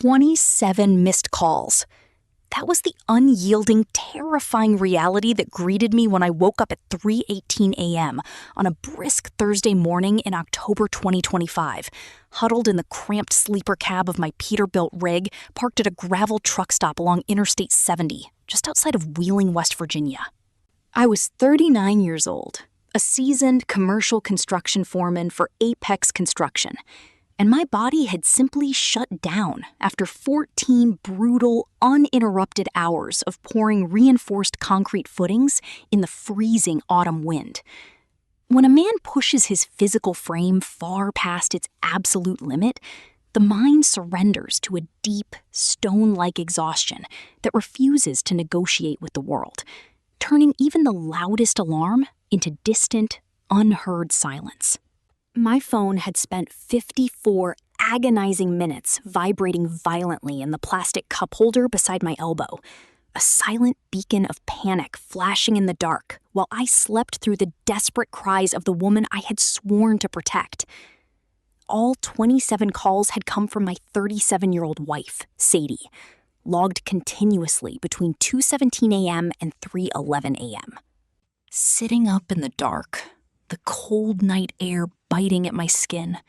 27 missed calls. That was the unyielding, terrifying reality that greeted me when I woke up at 3:18 a.m. on a brisk Thursday morning in October 2025, huddled in the cramped sleeper cab of my Peterbilt rig parked at a gravel truck stop along Interstate 70, just outside of Wheeling, West Virginia. I was 39 years old, a seasoned commercial construction foreman for Apex Construction, and my body had simply shut down after 14 brutal, uninterrupted hours of pouring reinforced concrete footings in the freezing autumn wind. When a man pushes his physical frame far past its absolute limit, the mind surrenders to a deep, stone-like exhaustion that refuses to negotiate with the world, turning even the loudest alarm into distant, unheard silence. My phone had spent 54 agonizing minutes vibrating violently in the plastic cup holder beside my elbow, a silent beacon of panic flashing in the dark while I slept through the desperate cries of the woman I had sworn to protect. All 27 calls had come from my 37-year-old wife, Sadie, logged continuously between 2:17 a.m. and 3:11 a.m. Sitting up in the dark, the cold night air biting at my skin,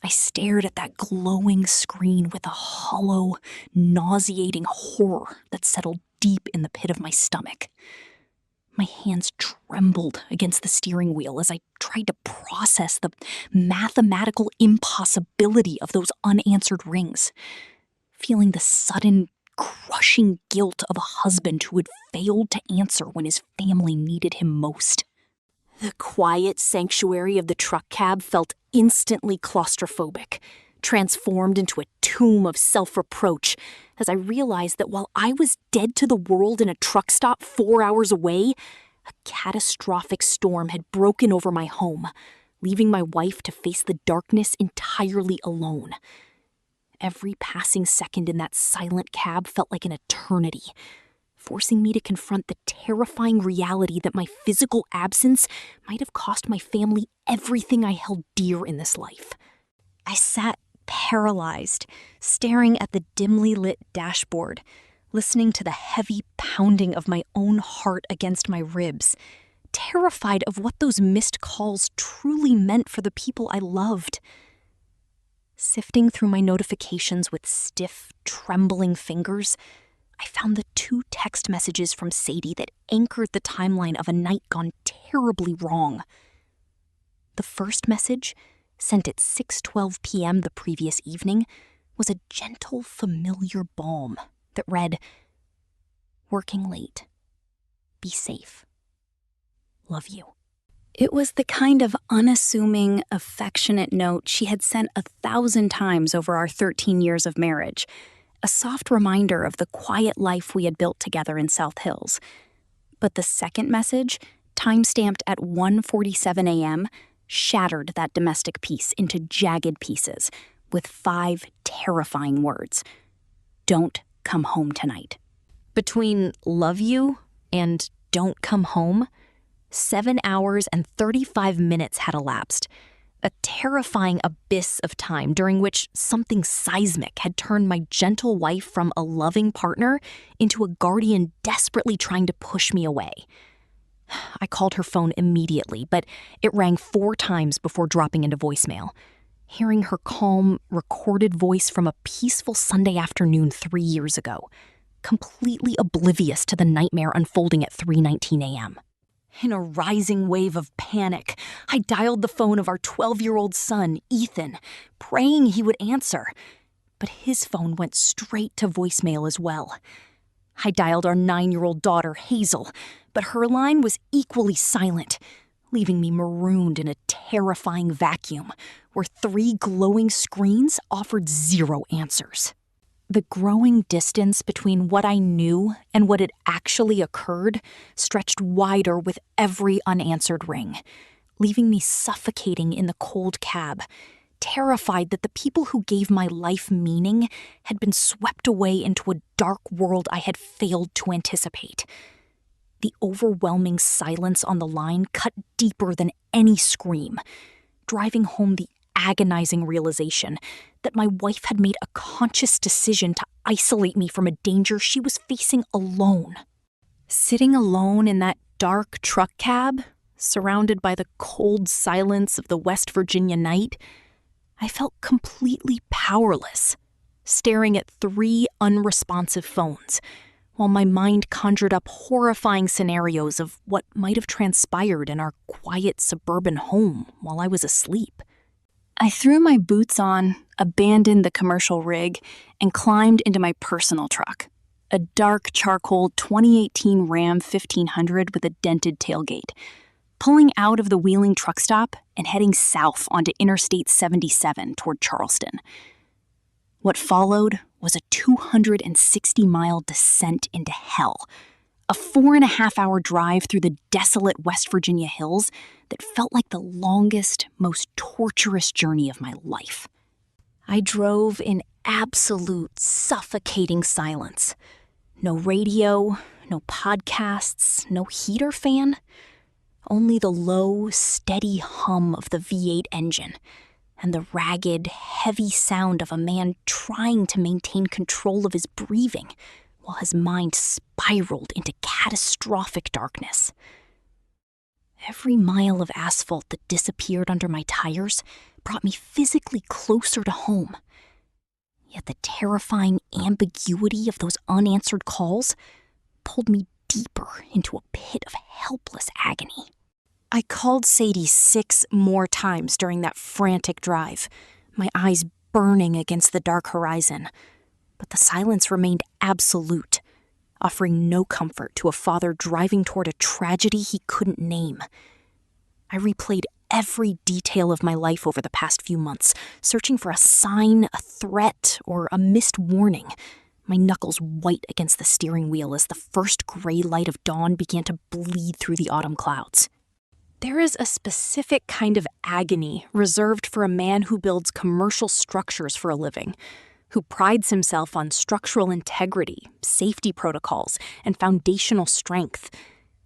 I stared at that glowing screen with a hollow, nauseating horror that settled deep in the pit of my stomach. My hands trembled against the steering wheel as I tried to process the mathematical impossibility of those unanswered rings, feeling the sudden, crushing guilt of a husband who had failed to answer when his family needed him most. The quiet sanctuary of the truck cab felt instantly claustrophobic, transformed into a tomb of self-reproach as I realized that while I was dead to the world in a truck stop 4 hours away, a catastrophic storm had broken over my home, leaving my wife to face the darkness entirely alone. Every passing second in that silent cab felt like an eternity, forcing me to confront the terrifying reality that my physical absence might have cost my family everything I held dear in this life. I sat paralyzed, staring at the dimly lit dashboard, listening to the heavy pounding of my own heart against my ribs, terrified of what those missed calls truly meant for the people I loved. Sifting through my notifications with stiff, trembling fingers, I found the 2 text messages from Sadie that anchored the timeline of a night gone terribly wrong. The first message, sent at 6:12 p.m. the previous evening, was a gentle, familiar balm that read, "Working late. Be safe. Love you." It was the kind of unassuming, affectionate note she had sent 1,000 times over our 13 years of marriage, a soft reminder of the quiet life we had built together in South Hills. But the second message, time-stamped at 1:47 a.m., shattered that domestic peace into jagged pieces with 5 terrifying words. "Don't come home tonight." Between "love you" and "don't come home," 7 hours and 35 minutes had elapsed, a terrifying abyss of time during which something seismic had turned my gentle wife from a loving partner into a guardian desperately trying to push me away. I called her phone immediately, but it rang 4 times before dropping into voicemail. Hearing her calm, recorded voice from a peaceful Sunday afternoon 3 years ago, completely oblivious to the nightmare unfolding at 3:19 a.m. In a rising wave of panic, I dialed the phone of our 12-year-old son, Ethan, praying he would answer. But his phone went straight to voicemail as well. I dialed our 9-year-old daughter, Hazel, but her line was equally silent, leaving me marooned in a terrifying vacuum where 3 glowing screens offered 0 answers. The growing distance between what I knew and what had actually occurred stretched wider with every unanswered ring, leaving me suffocating in the cold cab, terrified that the people who gave my life meaning had been swept away into a dark world I had failed to anticipate. The overwhelming silence on the line cut deeper than any scream, driving home the agonizing realization that my wife had made a conscious decision to isolate me from a danger she was facing alone. Sitting alone in that dark truck cab, surrounded by the cold silence of the West Virginia night, I felt completely powerless, staring at 3 unresponsive phones, while my mind conjured up horrifying scenarios of what might have transpired in our quiet suburban home while I was asleep. I threw my boots on, abandoned the commercial rig, and climbed into my personal truck, a dark charcoal 2018 Ram 1500 with a dented tailgate, pulling out of the Wheeling truck stop and heading south onto Interstate 77 toward Charleston. What followed was a 260-mile descent into hell, a 4.5-hour drive through the desolate West Virginia hills that felt like the longest, most torturous journey of my life. I drove in absolute suffocating silence. No radio, no podcasts, no heater fan. Only the low, steady hum of the V8 engine and the ragged, heavy sound of a man trying to maintain control of his breathing while his mind spiraled into catastrophic darkness. Every mile of asphalt that disappeared under my tires brought me physically closer to home. Yet the terrifying ambiguity of those unanswered calls pulled me deeper into a pit of helpless agony. I called Sadie 6 more times during that frantic drive, my eyes burning against the dark horizon. But the silence remained absolute, offering no comfort to a father driving toward a tragedy he couldn't name. I replayed every detail of my life over the past few months, searching for a sign, a threat, or a missed warning, my knuckles white against the steering wheel as the first gray light of dawn began to bleed through the autumn clouds. There is a specific kind of agony reserved for a man who builds commercial structures for a living, who prides himself on structural integrity, safety protocols, and foundational strength,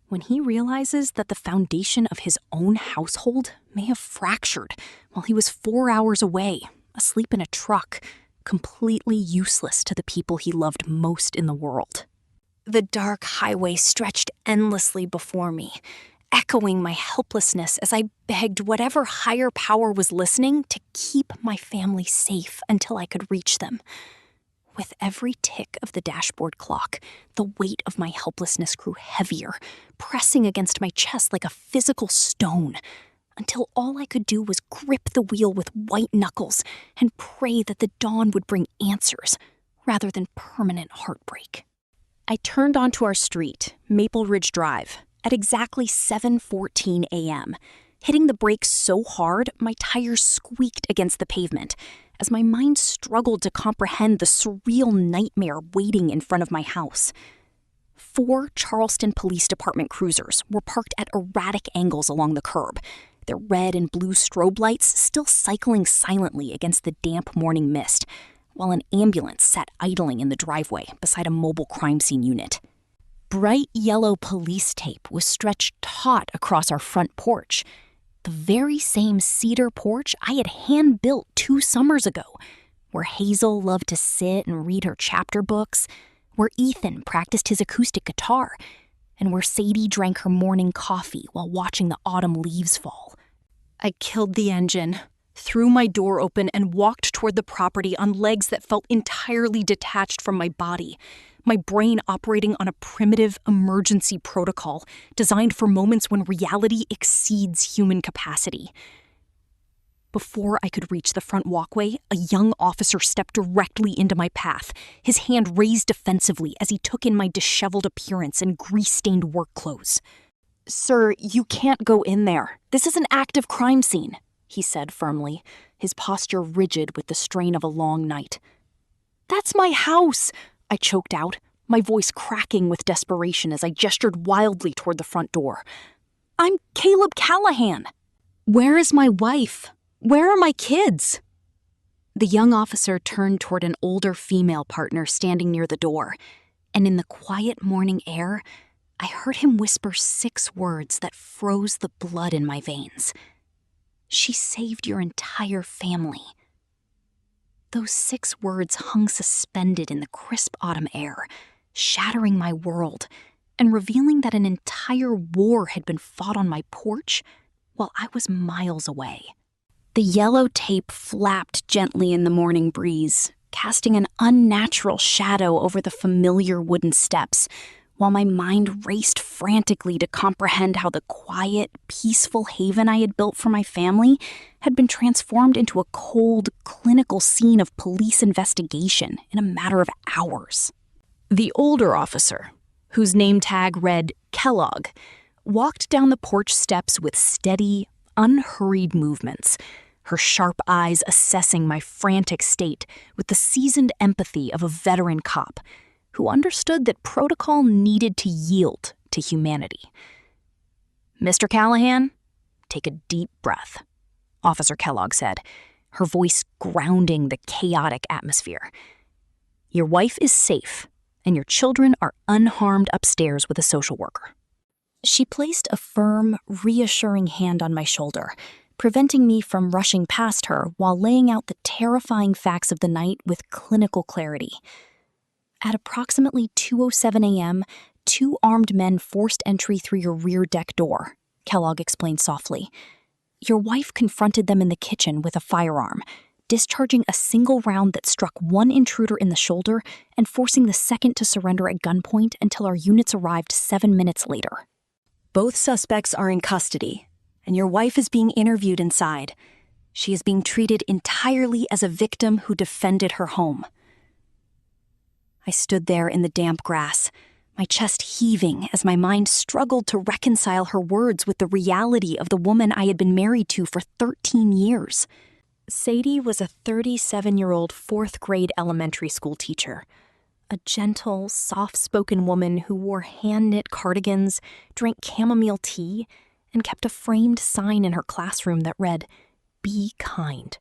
when he realizes that the foundation of his own household may have fractured while he was 4 hours away, asleep in a truck, completely useless to the people he loved most in the world. The dark highway stretched endlessly before me, echoing my helplessness as I begged whatever higher power was listening to keep my family safe until I could reach them. With every tick of the dashboard clock, the weight of my helplessness grew heavier, pressing against my chest like a physical stone, until all I could do was grip the wheel with white knuckles and pray that the dawn would bring answers rather than permanent heartbreak. I turned onto our street, Maple Ridge Drive, at exactly 7:14 a.m., hitting the brakes so hard my tires squeaked against the pavement as my mind struggled to comprehend the surreal nightmare waiting in front of my house. 4 Charleston Police Department cruisers were parked at erratic angles along the curb, their red and blue strobe lights still cycling silently against the damp morning mist, while an ambulance sat idling in the driveway beside a mobile crime scene unit. Bright yellow police tape was stretched taut across our front porch, the very same cedar porch I had hand-built 2 summers ago, where Hazel loved to sit and read her chapter books, where Ethan practiced his acoustic guitar, and where Sadie drank her morning coffee while watching the autumn leaves fall. I killed the engine, threw my door open, and walked toward the property on legs that felt entirely detached from my body, my brain operating on a primitive emergency protocol designed for moments when reality exceeds human capacity. Before I could reach the front walkway, a young officer stepped directly into my path, his hand raised defensively as he took in my disheveled appearance and grease-stained work clothes. "Sir, you can't go in there. This is an active crime scene," he said firmly, his posture rigid with the strain of a long night. "That's my house," I choked out, my voice cracking with desperation as I gestured wildly toward the front door. "I'm Caleb Callahan. Where is my wife? Where are my kids?" The young officer turned toward an older female partner standing near the door, and in the quiet morning air, I heard him whisper 6 words that froze the blood in my veins. She saved your entire family." Those 6 words hung suspended in the crisp autumn air, shattering my world and revealing that an entire war had been fought on my porch while I was miles away. The yellow tape flapped gently in the morning breeze, casting an unnatural shadow over the familiar wooden steps, while my mind raced frantically to comprehend how the quiet, peaceful haven I had built for my family had been transformed into a cold, clinical scene of police investigation in a matter of hours. The older officer, whose name tag read Kellogg, walked down the porch steps with steady, unhurried movements, her sharp eyes assessing my frantic state with the seasoned empathy of a veteran cop who understood that protocol needed to yield to humanity. "Mr. Callahan, take a deep breath," Officer Kellogg said, her voice grounding the chaotic atmosphere. "Your wife is safe, and your children are unharmed upstairs with a social worker." She placed a firm, reassuring hand on my shoulder, preventing me from rushing past her while laying out the terrifying facts of the night with clinical clarity. At approximately 2:07 a.m., 2 armed men forced entry through your rear deck door, Kellogg explained softly. Your wife confronted them in the kitchen with a firearm, discharging a single round that struck one intruder in the shoulder and forcing the second to surrender at gunpoint until our units arrived 7 minutes later. "Both suspects are in custody, and your wife is being interviewed inside. She is being treated entirely as a victim who defended her home." I stood there in the damp grass, my chest heaving as my mind struggled to reconcile her words with the reality of the woman I had been married to for 13 years. Sadie was a 37-year-old 4th-grade elementary school teacher, a gentle, soft-spoken woman who wore hand-knit cardigans, drank chamomile tea, and kept a framed sign in her classroom that read, "Be kind."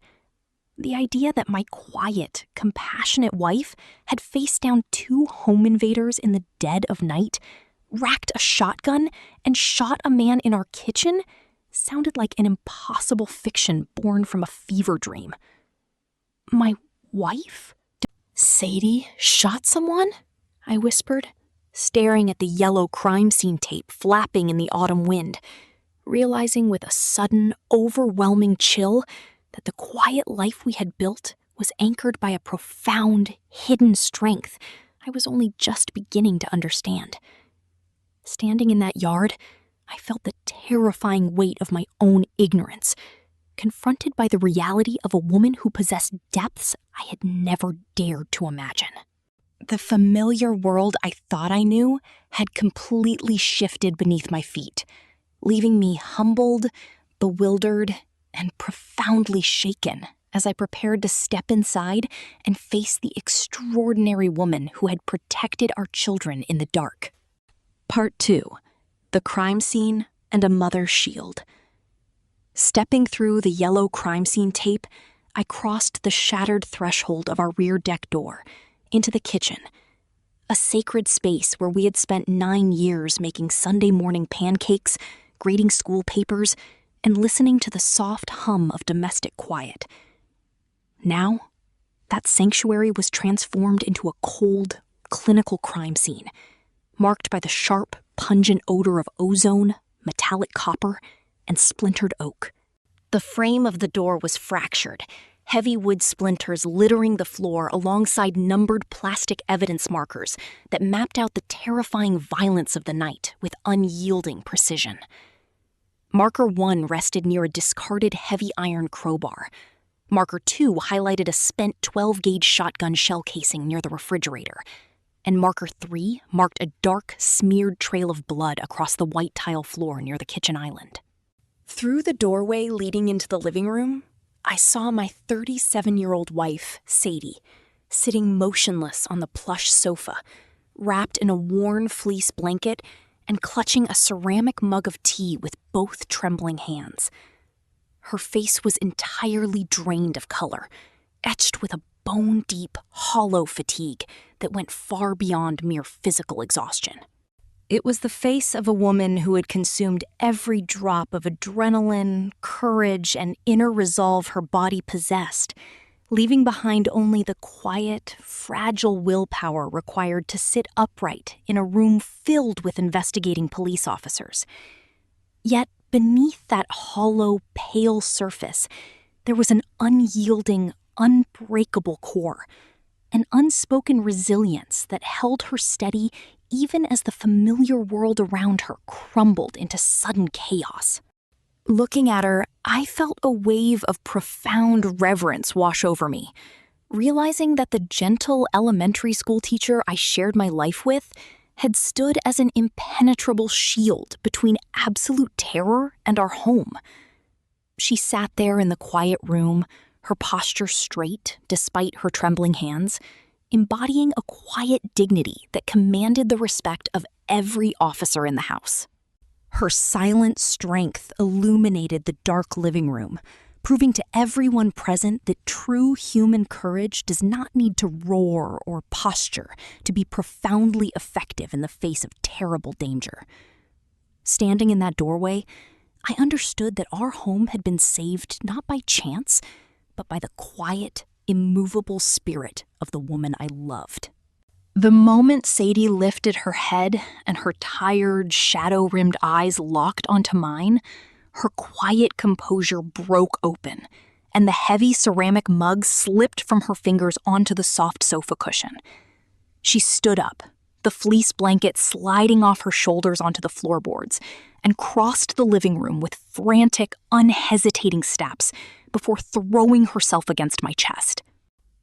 The idea that my quiet, compassionate wife had faced down 2 home invaders in the dead of night, racked a shotgun, and shot a man in our kitchen sounded like an impossible fiction born from a fever dream. My wife? "Sadie shot someone?" I whispered, staring at the yellow crime scene tape flapping in the autumn wind, realizing with a sudden, overwhelming chill that the quiet life we had built was anchored by a profound, hidden strength I was only just beginning to understand. Standing in that yard, I felt the terrifying weight of my own ignorance, confronted by the reality of a woman who possessed depths I had never dared to imagine. The familiar world I thought I knew had completely shifted beneath my feet, leaving me humbled, bewildered, and profoundly shaken as I prepared to step inside and face the extraordinary woman who had protected our children in the dark. Part 2. The crime scene and a mother's shield. Stepping through the yellow crime scene tape, I crossed the shattered threshold of our rear deck door into the kitchen, a sacred space where we had spent 9 years making Sunday morning pancakes, grading school papers, and listening to the soft hum of domestic quiet. Now, that sanctuary was transformed into a cold, clinical crime scene, marked by the sharp, pungent odor of ozone, metallic copper, and splintered oak. The frame of the door was fractured, heavy wood splinters littering the floor alongside numbered plastic evidence markers that mapped out the terrifying violence of the night with unyielding precision. Marker 1 rested near a discarded heavy iron crowbar. Marker 2 highlighted a spent 12-gauge shotgun shell casing near the refrigerator. And Marker 3 marked a dark, smeared trail of blood across the white tile floor near the kitchen island. Through the doorway leading into the living room, I saw my 37-year-old wife, Sadie, sitting motionless on the plush sofa, wrapped in a worn fleece blanket and clutching a ceramic mug of tea with both trembling hands. Her face was entirely drained of color, etched with a bone-deep, hollow fatigue that went far beyond mere physical exhaustion. It was the face of a woman who had consumed every drop of adrenaline, courage, and inner resolve her body possessed, leaving behind only the quiet, fragile willpower required to sit upright in a room filled with investigating police officers. Yet, beneath that hollow, pale surface, there was an unyielding, unbreakable core, an unspoken resilience that held her steady even as the familiar world around her crumbled into sudden chaos. Looking at her, I felt a wave of profound reverence wash over me, realizing that the gentle elementary school teacher I shared my life with had stood as an impenetrable shield between absolute terror and our home. She sat there in the quiet room, her posture straight despite her trembling hands, embodying a quiet dignity that commanded the respect of every officer in the house. Her silent strength illuminated the dark living room, proving to everyone present that true human courage does not need to roar or posture to be profoundly effective in the face of terrible danger. Standing in that doorway, I understood that our home had been saved not by chance, but by the quiet, immovable spirit of the woman I loved. The moment Sadie lifted her head and her tired, shadow-rimmed eyes locked onto mine, her quiet composure broke open, and the heavy ceramic mug slipped from her fingers onto the soft sofa cushion. She stood up, the fleece blanket sliding off her shoulders onto the floorboards, and crossed the living room with frantic, unhesitating steps before throwing herself against my chest.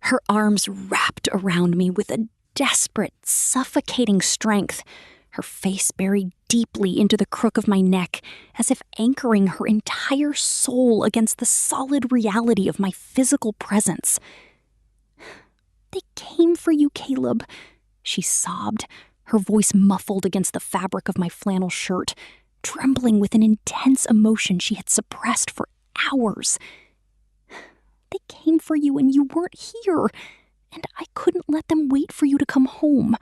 Her arms wrapped around me with a desperate, suffocating strength, her face buried deeply into the crook of my neck, as if anchoring her entire soul against the solid reality of my physical presence. "They came for you, Caleb," she sobbed, her voice muffled against the fabric of my flannel shirt, trembling with an intense emotion she had suppressed for hours. "They came for you and you weren't here, and I couldn't let them wait for you to come home."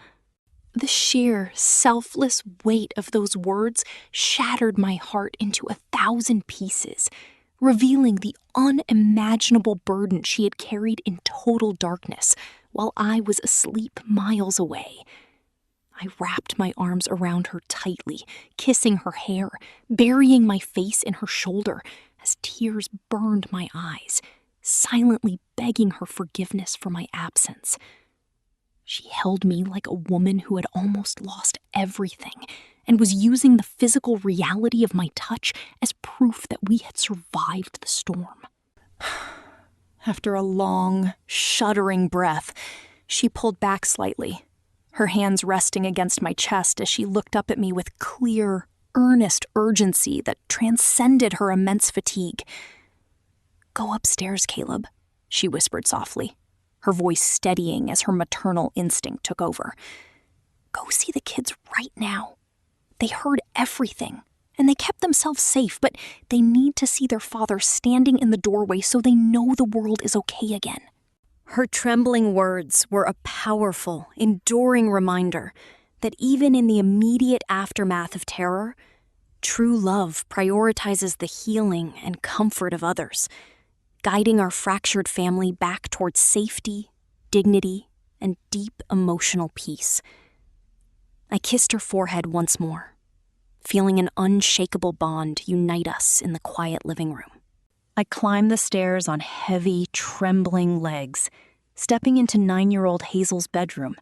The sheer, selfless weight of those words shattered my heart into 1,000 pieces, revealing the unimaginable burden she had carried in total darkness while I was asleep miles away. I wrapped my arms around her tightly, kissing her hair, burying my face in her shoulder as tears burned my eyes, silently begging her forgiveness for my absence. She held me like a woman who had almost lost everything and was using the physical reality of my touch as proof that we had survived the storm. After a long, shuddering breath, she pulled back slightly, her hands resting against my chest as she looked up at me with clear, earnest urgency that transcended her immense fatigue. "Go upstairs, Caleb," she whispered softly, her voice steadying as her maternal instinct took over. "Go see the kids right now. They heard everything, and they kept themselves safe, but they need to see their father standing in the doorway so they know the world is okay again." Her trembling words were a powerful, enduring reminder that even in the immediate aftermath of terror, true love prioritizes the healing and comfort of others, guiding our fractured family back towards safety, dignity, and deep emotional peace. I kissed her forehead once more, feeling an unshakable bond unite us in the quiet living room. I climbed the stairs on heavy, trembling legs, stepping into 9-year-old Hazel's bedroom,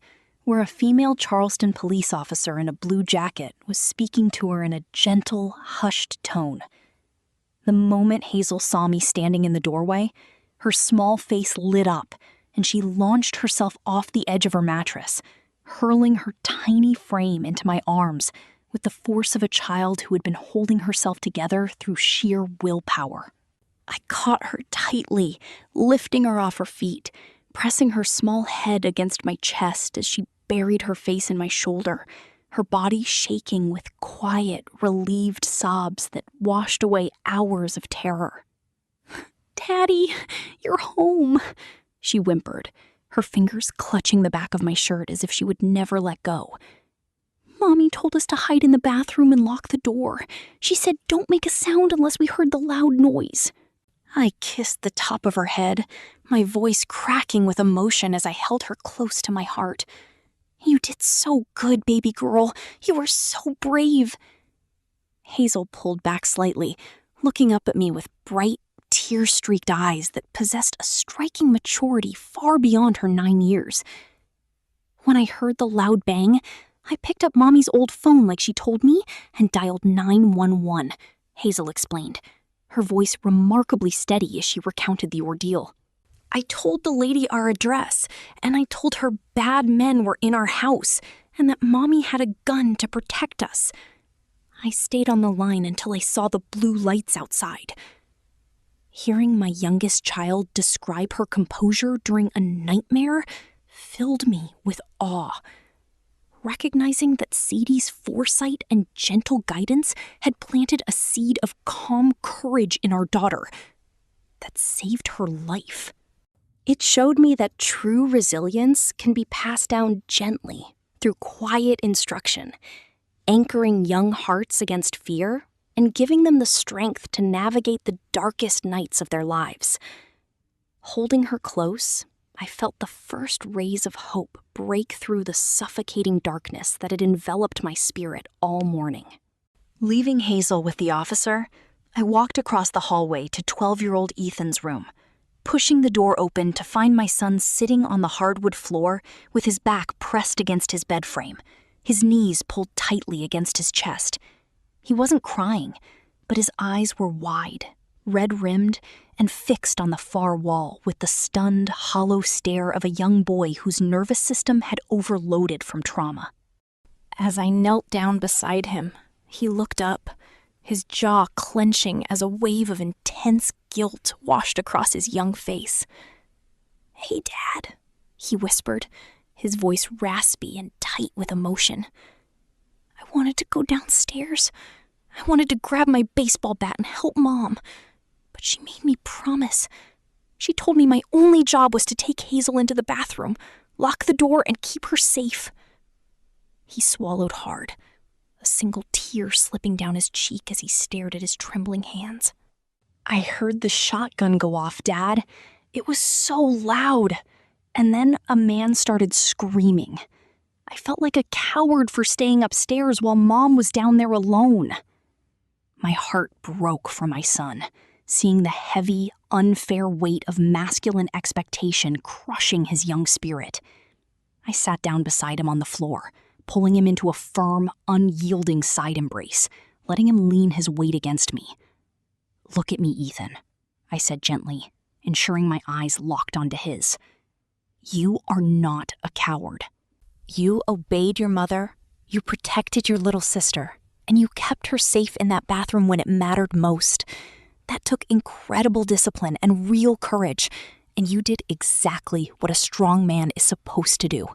where a female Charleston police officer in a blue jacket was speaking to her in a gentle, hushed tone. The moment Hazel saw me standing in the doorway, her small face lit up, and she launched herself off the edge of her mattress, hurling her tiny frame into my arms with the force of a child who had been holding herself together through sheer willpower. I caught her tightly, lifting her off her feet, pressing her small head against my chest as she buried her face in my shoulder, her body shaking with quiet, relieved sobs that washed away hours of terror. "Daddy, you're home," she whimpered, her fingers clutching the back of my shirt as if she would never let go. Mommy told us to hide in the bathroom and lock the door. She said don't make a sound unless we heard the loud noise. I kissed the top of her head, my voice cracking with emotion as I held her close to my heart. You did so good, baby girl. You were so brave. Hazel pulled back slightly, looking up at me with bright, tear-streaked eyes that possessed a striking maturity far beyond her 9 years. When I heard the loud bang, I picked up Mommy's old phone like she told me and dialed 911, Hazel explained, her voice remarkably steady as she recounted the ordeal. I told the lady our address, and I told her bad men were in our house and that Mommy had a gun to protect us. I stayed on the line until I saw the blue lights outside. Hearing my youngest child describe her composure during a nightmare filled me with awe. Recognizing that Sadie's foresight and gentle guidance had planted a seed of calm courage in our daughter that saved her life. It showed me that true resilience can be passed down gently through quiet instruction, anchoring young hearts against fear and giving them the strength to navigate the darkest nights of their lives. Holding her close, I felt the first rays of hope break through the suffocating darkness that had enveloped my spirit all morning. Leaving Hazel with the officer, I walked across the hallway to 12-year-old Ethan's room, pushing the door open to find my son sitting on the hardwood floor with his back pressed against his bed frame, his knees pulled tightly against his chest. He wasn't crying, but his eyes were wide, red-rimmed, and fixed on the far wall with the stunned, hollow stare of a young boy whose nervous system had overloaded from trauma. As I knelt down beside him, he looked up, his jaw clenching as a wave of intense guilt washed across his young face. "Hey, Dad," he whispered, his voice raspy and tight with emotion. "I wanted to go downstairs. I wanted to grab my baseball bat and help Mom. But she made me promise. She told me my only job was to take Hazel into the bathroom, lock the door, and keep her safe." He swallowed hard, a single tear slipping down his cheek as he stared at his trembling hands. "I heard the shotgun go off, Dad. It was so loud. And then a man started screaming. I felt like a coward for staying upstairs while Mom was down there alone." My heart broke for my son, seeing the heavy, unfair weight of masculine expectation crushing his young spirit. I sat down beside him on the floor, pulling him into a firm, unyielding side embrace, letting him lean his weight against me. "Look at me, Ethan," I said gently, ensuring my eyes locked onto his. "You are not a coward. You obeyed your mother, you protected your little sister, and you kept her safe in that bathroom when it mattered most. That took incredible discipline and real courage, and you did exactly what a strong man is supposed to do.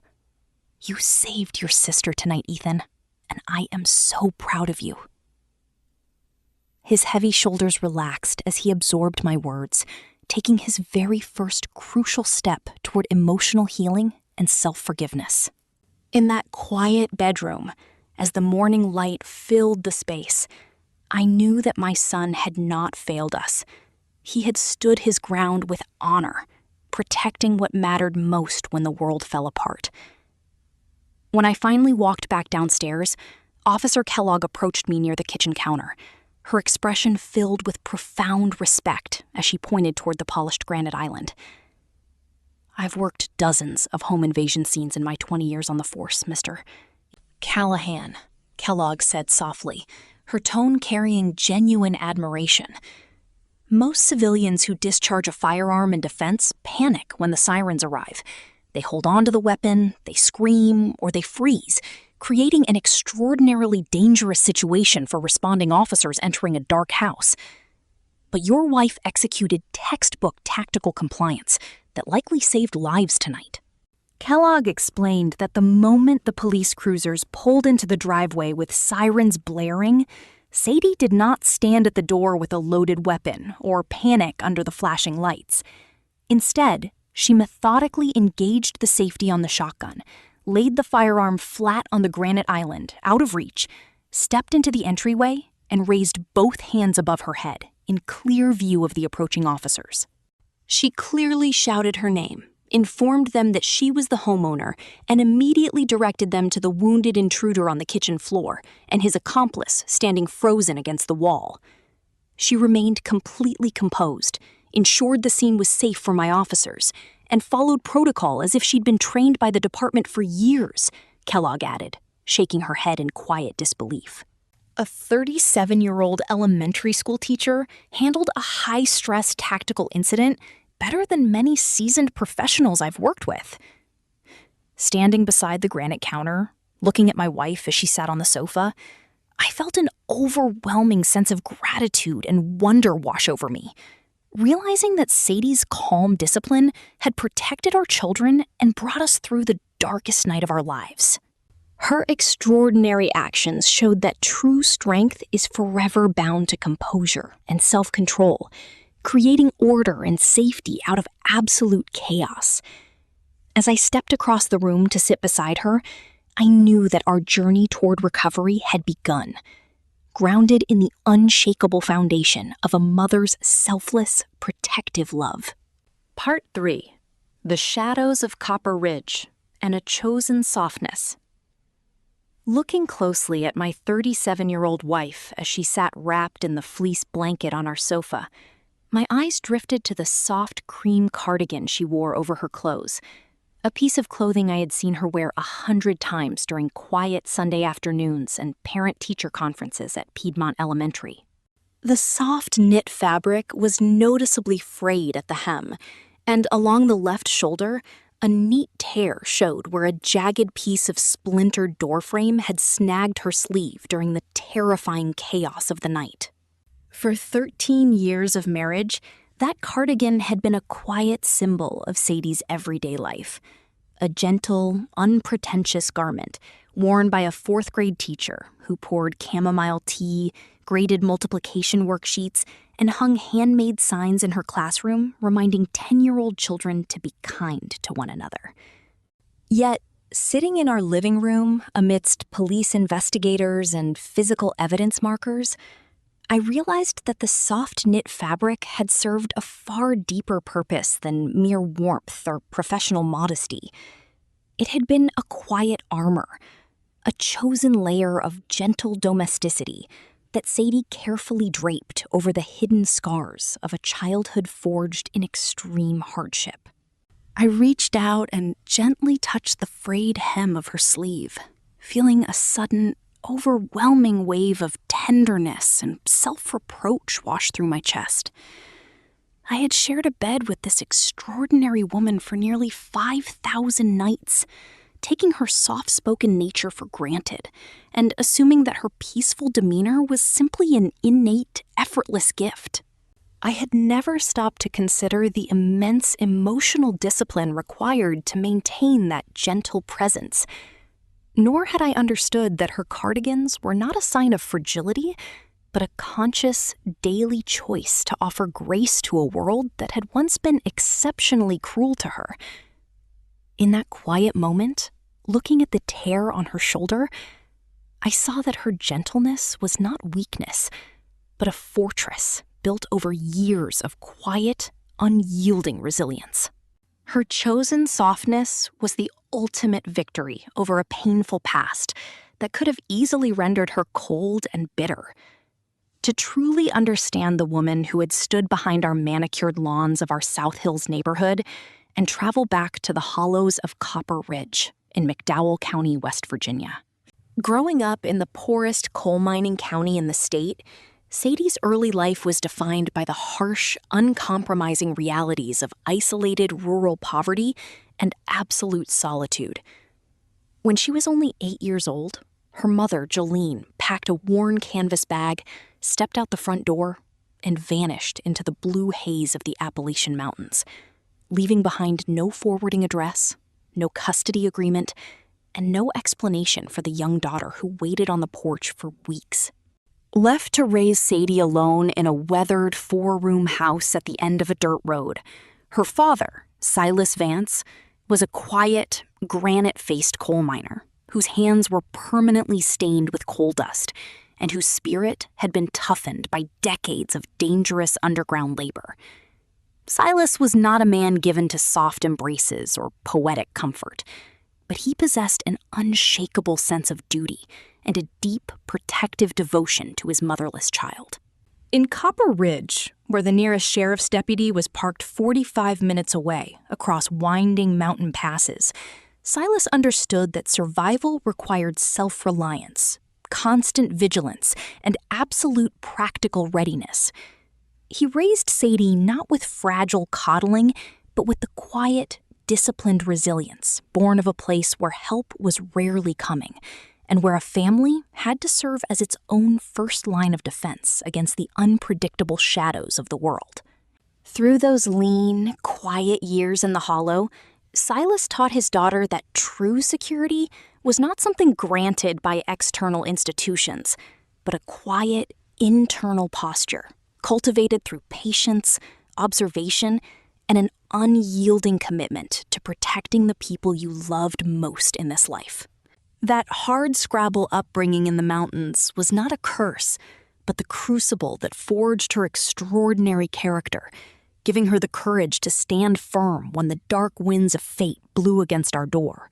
You saved your sister tonight, Ethan, and I am so proud of you." His heavy shoulders relaxed as he absorbed my words, taking his very first crucial step toward emotional healing and self-forgiveness. In that quiet bedroom, as the morning light filled the space, I knew that my son had not failed us. He had stood his ground with honor, protecting what mattered most when the world fell apart. When I finally walked back downstairs, Officer Kellogg approached me near the kitchen counter, her expression filled with profound respect as she pointed toward the polished granite island. "I've worked dozens of home invasion scenes in my 20 years on the force, Mr. Callahan," Kellogg said softly, her tone carrying genuine admiration. "Most civilians who discharge a firearm in defense panic when the sirens arrive. They hold on to the weapon, they scream, or they freeze, creating an extraordinarily dangerous situation for responding officers entering a dark house. But your wife executed textbook tactical compliance that likely saved lives tonight." Kellogg explained that the moment the police cruisers pulled into the driveway with sirens blaring, Sadie did not stand at the door with a loaded weapon or panic under the flashing lights. Instead, she methodically engaged the safety on the shotgun, laid the firearm flat on the granite island, out of reach, stepped into the entryway, and raised both hands above her head, in clear view of the approaching officers. She clearly shouted her name, informed them that she was the homeowner, and immediately directed them to the wounded intruder on the kitchen floor and his accomplice standing frozen against the wall. She remained completely composed, ensured the scene was safe for my officers, and followed protocol as if she'd been trained by the department for years, Kellogg added, shaking her head in quiet disbelief. A 37-year-old elementary school teacher handled a high-stress tactical incident better than many seasoned professionals I've worked with. Standing beside the granite counter, looking at my wife as she sat on the sofa, I felt an overwhelming sense of gratitude and wonder wash over me, realizing that Sadie's calm discipline had protected our children and brought us through the darkest night of our lives. Her extraordinary actions showed that true strength is forever bound to composure and self-control, creating order and safety out of absolute chaos. As I stepped across the room to sit beside her, I knew that our journey toward recovery had begun, grounded in the unshakable foundation of a mother's selfless, protective love. Part 3. The Shadows of Copper Ridge and a Chosen Softness. Looking closely at my 37-year-old wife as she sat wrapped in the fleece blanket on our sofa, my eyes drifted to the soft cream cardigan she wore over her clothes, a piece of clothing I had seen her wear 100 times during quiet Sunday afternoons and parent-teacher conferences at Piedmont Elementary. The soft knit fabric was noticeably frayed at the hem, and along the left shoulder, a neat tear showed where a jagged piece of splintered doorframe had snagged her sleeve during the terrifying chaos of the night. For 13 years of marriage, that cardigan had been a quiet symbol of Sadie's everyday life, a gentle, unpretentious garment worn by a fourth-grade teacher who poured chamomile tea, graded multiplication worksheets, and hung handmade signs in her classroom reminding 10-year-old children to be kind to one another. Yet, sitting in our living room amidst police investigators and physical evidence markers, I realized that the soft knit fabric had served a far deeper purpose than mere warmth or professional modesty. It had been a quiet armor, a chosen layer of gentle domesticity that Sadie carefully draped over the hidden scars of a childhood forged in extreme hardship. I reached out and gently touched the frayed hem of her sleeve, feeling a sudden, overwhelming wave of tenderness and self-reproach wash through my chest. I had shared a bed with this extraordinary woman for nearly 5,000 nights, taking her soft-spoken nature for granted and assuming that her peaceful demeanor was simply an innate, effortless gift. I had never stopped to consider the immense emotional discipline required to maintain that gentle presence, nor had I understood that her cardigans were not a sign of fragility, but a conscious, daily choice to offer grace to a world that had once been exceptionally cruel to her. In that quiet moment, looking at the tear on her shoulder, I saw that her gentleness was not weakness, but a fortress built over years of quiet, unyielding resilience. Her chosen softness was the ultimate victory over a painful past that could have easily rendered her cold and bitter. To truly understand the woman who had stood behind our manicured lawns of our South Hills neighborhood and travel back to the hollows of Copper Ridge in McDowell County, West Virginia. Growing up in the poorest coal mining county in the state, Sadie's early life was defined by the harsh, uncompromising realities of isolated rural poverty and absolute solitude. When she was only 8 years old, her mother, Jolene, packed a worn canvas bag, stepped out the front door, and vanished into the blue haze of the Appalachian Mountains, leaving behind no forwarding address, no custody agreement, and no explanation for the young daughter who waited on the porch for weeks. Left to raise Sadie alone in a weathered 4-room house at the end of a dirt road, her father, Silas Vance, was a quiet, granite-faced coal miner whose hands were permanently stained with coal dust and whose spirit had been toughened by decades of dangerous underground labor. Silas was not a man given to soft embraces or poetic comfort, but he possessed an unshakable sense of duty and a deep, protective devotion to his motherless child. In Copper Ridge, where the nearest sheriff's deputy was parked 45 minutes away across winding mountain passes, Silas understood that survival required self-reliance, constant vigilance, and absolute practical readiness. He raised Sadie not with fragile coddling, but with the quiet, disciplined resilience born of a place where help was rarely coming, and where a family had to serve as its own first line of defense against the unpredictable shadows of the world. Through those lean, quiet years in the Hollow, Silas taught his daughter that true security was not something granted by external institutions, but a quiet, internal posture, cultivated through patience, observation, and an unyielding commitment to protecting the people you loved most in this life. That hard-scrabble upbringing in the mountains was not a curse, but the crucible that forged her extraordinary character, giving her the courage to stand firm when the dark winds of fate blew against our door.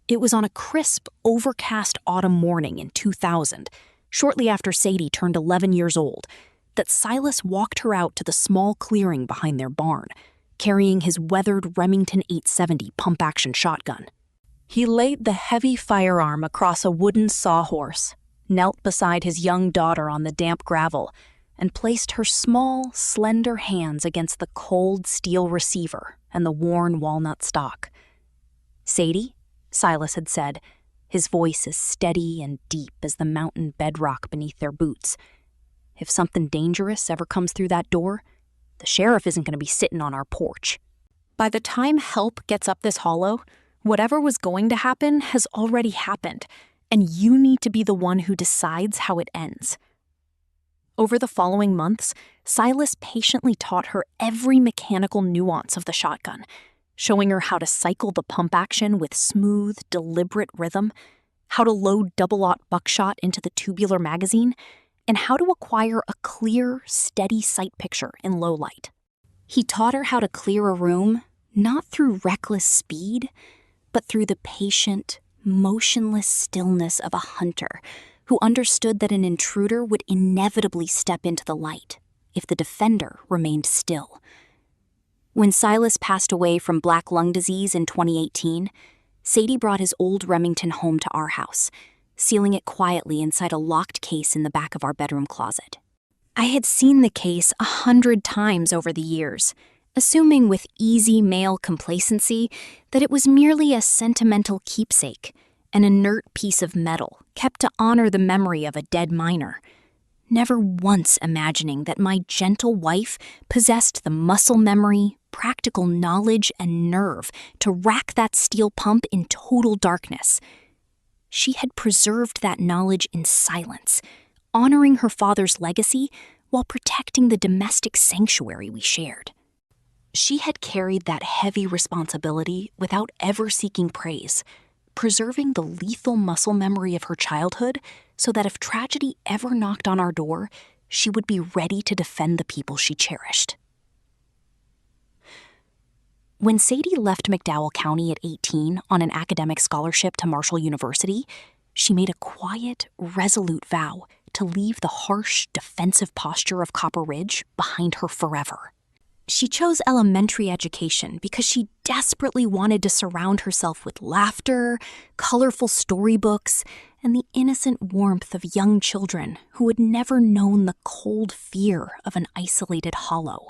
It was on a crisp, overcast autumn morning in 2000, shortly after Sadie turned 11 years old, that Silas walked her out to the small clearing behind their barn, carrying his weathered Remington 870 pump-action shotgun. He laid the heavy firearm across a wooden sawhorse, knelt beside his young daughter on the damp gravel, and placed her small, slender hands against the cold steel receiver and the worn walnut stock. "Sadie," Silas had said, his voice as steady and deep as the mountain bedrock beneath their boots, "if something dangerous ever comes through that door, the sheriff isn't going to be sitting on our porch. By the time help gets up this hollow, whatever was going to happen has already happened, and you need to be the one who decides how it ends." Over the following months, Silas patiently taught her every mechanical nuance of the shotgun, showing her how to cycle the pump action with smooth, deliberate rhythm, how to load double-aught buckshot into the tubular magazine, and how to acquire a clear, steady sight picture in low light. He taught her how to clear a room, not through reckless speed, but through the patient, motionless stillness of a hunter who understood that an intruder would inevitably step into the light if the defender remained still. When Silas passed away from black lung disease in 2018, Sadie brought his old Remington home to our house, sealing it quietly inside a locked case in the back of our bedroom closet. I had seen the case 100 times over the years, assuming with easy male complacency that it was merely a sentimental keepsake, an inert piece of metal kept to honor the memory of a dead miner, never once imagining that my gentle wife possessed the muscle memory, practical knowledge, and nerve to rack that steel pump in total darkness. She had preserved that knowledge in silence, honoring her father's legacy while protecting the domestic sanctuary we shared. She had carried that heavy responsibility without ever seeking praise, preserving the lethal muscle memory of her childhood so that if tragedy ever knocked on our door, she would be ready to defend the people she cherished. When Sadie left McDowell County at 18 on an academic scholarship to Marshall University, she made a quiet, resolute vow to leave the harsh, defensive posture of Copper Ridge behind her forever. She chose elementary education because she desperately wanted to surround herself with laughter, colorful storybooks, and the innocent warmth of young children who had never known the cold fear of an isolated hollow.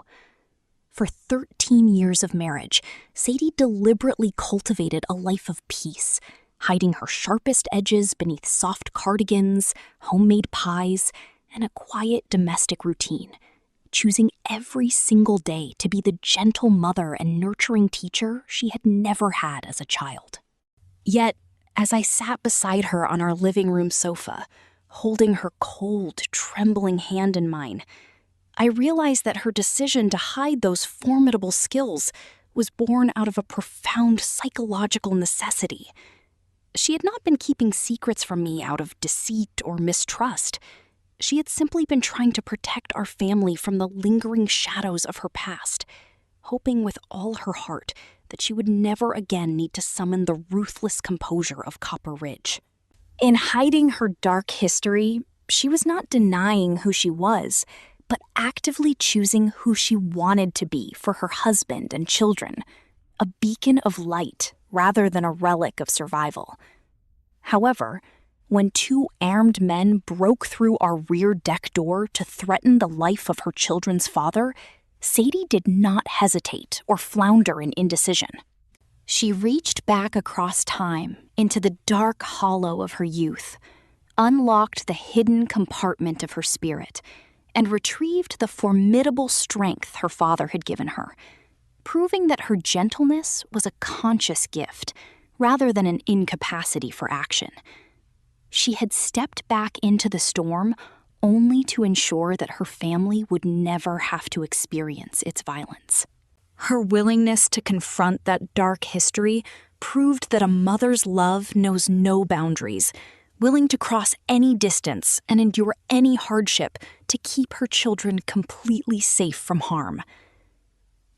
For 13 years of marriage, Sadie deliberately cultivated a life of peace, hiding her sharpest edges beneath soft cardigans, homemade pies, and a quiet domestic routine, choosing every single day to be the gentle mother and nurturing teacher she had never had as a child. Yet, as I sat beside her on our living room sofa, holding her cold, trembling hand in mine, I realized that her decision to hide those formidable skills was born out of a profound psychological necessity. She had not been keeping secrets from me out of deceit or mistrust. She had simply been trying to protect our family from the lingering shadows of her past, hoping with all her heart that she would never again need to summon the ruthless composure of Copper Ridge. In hiding her dark history, she was not denying who she was, but actively choosing who she wanted to be for her husband and children, a beacon of light rather than a relic of survival. However, when two armed men broke through our rear deck door to threaten the life of her children's father, Sadie did not hesitate or flounder in indecision. She reached back across time into the dark hollow of her youth, unlocked the hidden compartment of her spirit, and retrieved the formidable strength her father had given her, proving that her gentleness was a conscious gift rather than an incapacity for action. She had stepped back into the storm only to ensure that her family would never have to experience its violence. Her willingness to confront that dark history proved that a mother's love knows no boundaries, willing to cross any distance and endure any hardship to keep her children completely safe from harm.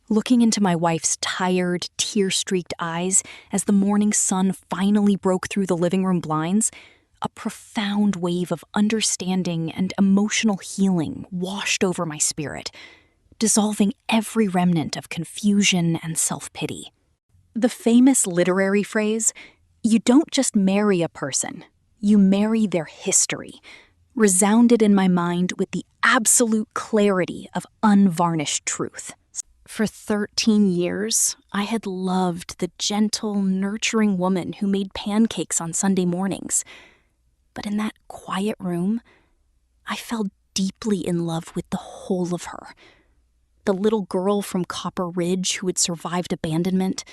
Looking into my wife's tired, tear-streaked eyes as the morning sun finally broke through the living room blinds, a profound wave of understanding and emotional healing washed over my spirit, dissolving every remnant of confusion and self-pity. The famous literary phrase, "You don't just marry a person, you marry their history," resounded in my mind with the absolute clarity of unvarnished truth. For 13 years, I had loved the gentle, nurturing woman who made pancakes on Sunday mornings. But in that quiet room, I fell deeply in love with the whole of her. The little girl from Copper Ridge who had survived abandonment,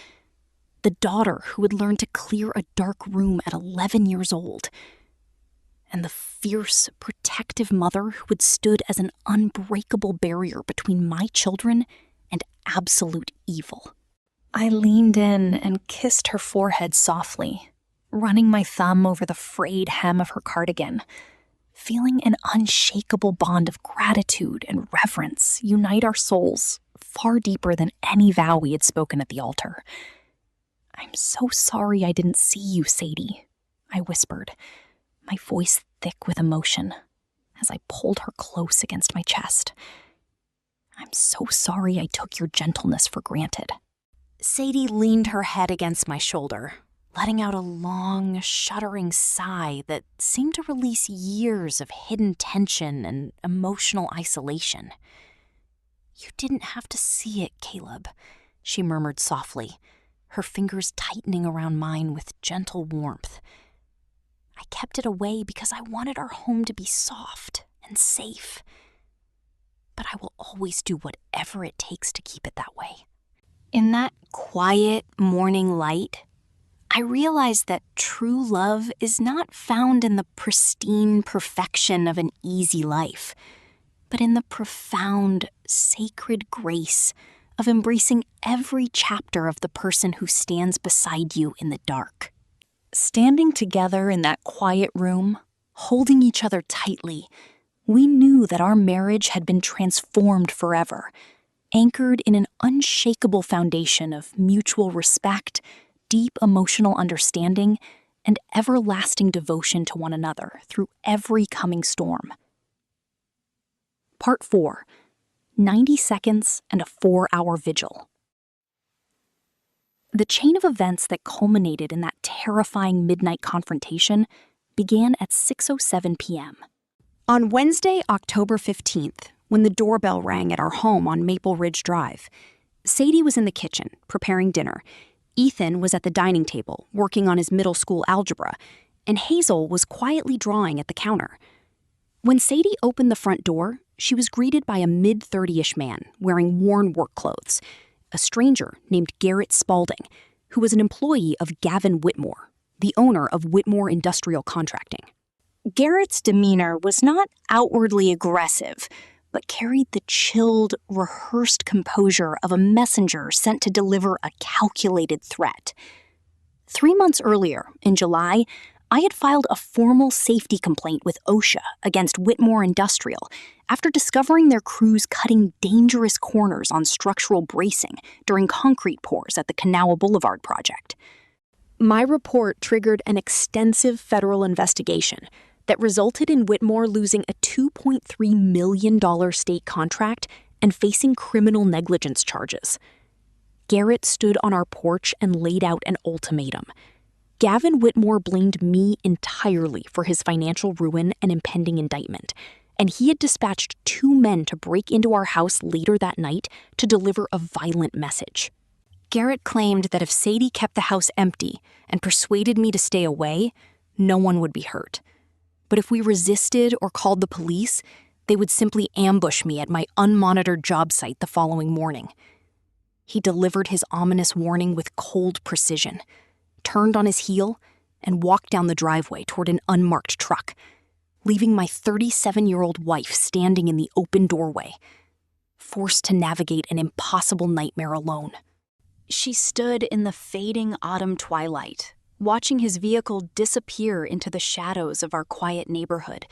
the daughter who had learned to clear a dark room at 11 years old, and the fierce, protective mother who had stood as an unbreakable barrier between my children and absolute evil. I leaned in and kissed her forehead softly, running my thumb over the frayed hem of her cardigan, feeling an unshakable bond of gratitude and reverence unite our souls far deeper than any vow we had spoken at the altar. "I'm so sorry I didn't see you, Sadie," I whispered, my voice thick with emotion, as I pulled her close against my chest. "I'm so sorry I took your gentleness for granted." Sadie leaned her head against my shoulder, letting out a long, shuddering sigh that seemed to release years of hidden tension and emotional isolation. "You didn't have to see it, Caleb," she murmured softly, her fingers tightening around mine with gentle warmth. "I kept it away because I wanted our home to be soft and safe. But I will always do whatever it takes to keep it that way." In that quiet morning light, I realized that true love is not found in the pristine perfection of an easy life, but in the profound, sacred grace of embracing every chapter of the person who stands beside you in the dark. Standing together in that quiet room, holding each other tightly, we knew that our marriage had been transformed forever, anchored in an unshakable foundation of mutual respect, deep emotional understanding, and everlasting devotion to one another through every coming storm. Part 4. 90 Seconds and a 4-Hour Vigil. The chain of events that culminated in that terrifying midnight confrontation began at 6:07 p.m. On Wednesday, October 15th, when the doorbell rang at our home on Maple Ridge Drive, Sadie was in the kitchen, preparing dinner. Ethan was at the dining table, working on his middle school algebra, and Hazel was quietly drawing at the counter. When Sadie opened the front door, she was greeted by a mid-30-ish man wearing worn work clothes, a stranger named Garrett Spaulding, who was an employee of Gavin Whitmore, the owner of Whitmore Industrial Contracting. Garrett's demeanor was not outwardly aggressive, but carried the chilled, rehearsed composure of a messenger sent to deliver a calculated threat. 3 months earlier, in July, I had filed a formal safety complaint with OSHA against Whitmore Industrial after discovering their crews cutting dangerous corners on structural bracing during concrete pours at the Kanawha Boulevard project. My report triggered an extensive federal investigation that resulted in Whitmore losing a $2.3 million state contract and facing criminal negligence charges. Garrett stood on our porch and laid out an ultimatum. Gavin Whitmore blamed me entirely for his financial ruin and impending indictment, and he had dispatched 2 men to break into our house later that night to deliver a violent message. Garrett claimed that if Sadie kept the house empty and persuaded me to stay away, no one would be hurt. But if we resisted or called the police, they would simply ambush me at my unmonitored job site the following morning. He delivered his ominous warning with cold precision, turned on his heel, and walked down the driveway toward an unmarked truck, leaving my 37-year-old wife standing in the open doorway, forced to navigate an impossible nightmare alone. She stood in the fading autumn twilight, watching his vehicle disappear into the shadows of our quiet neighborhood,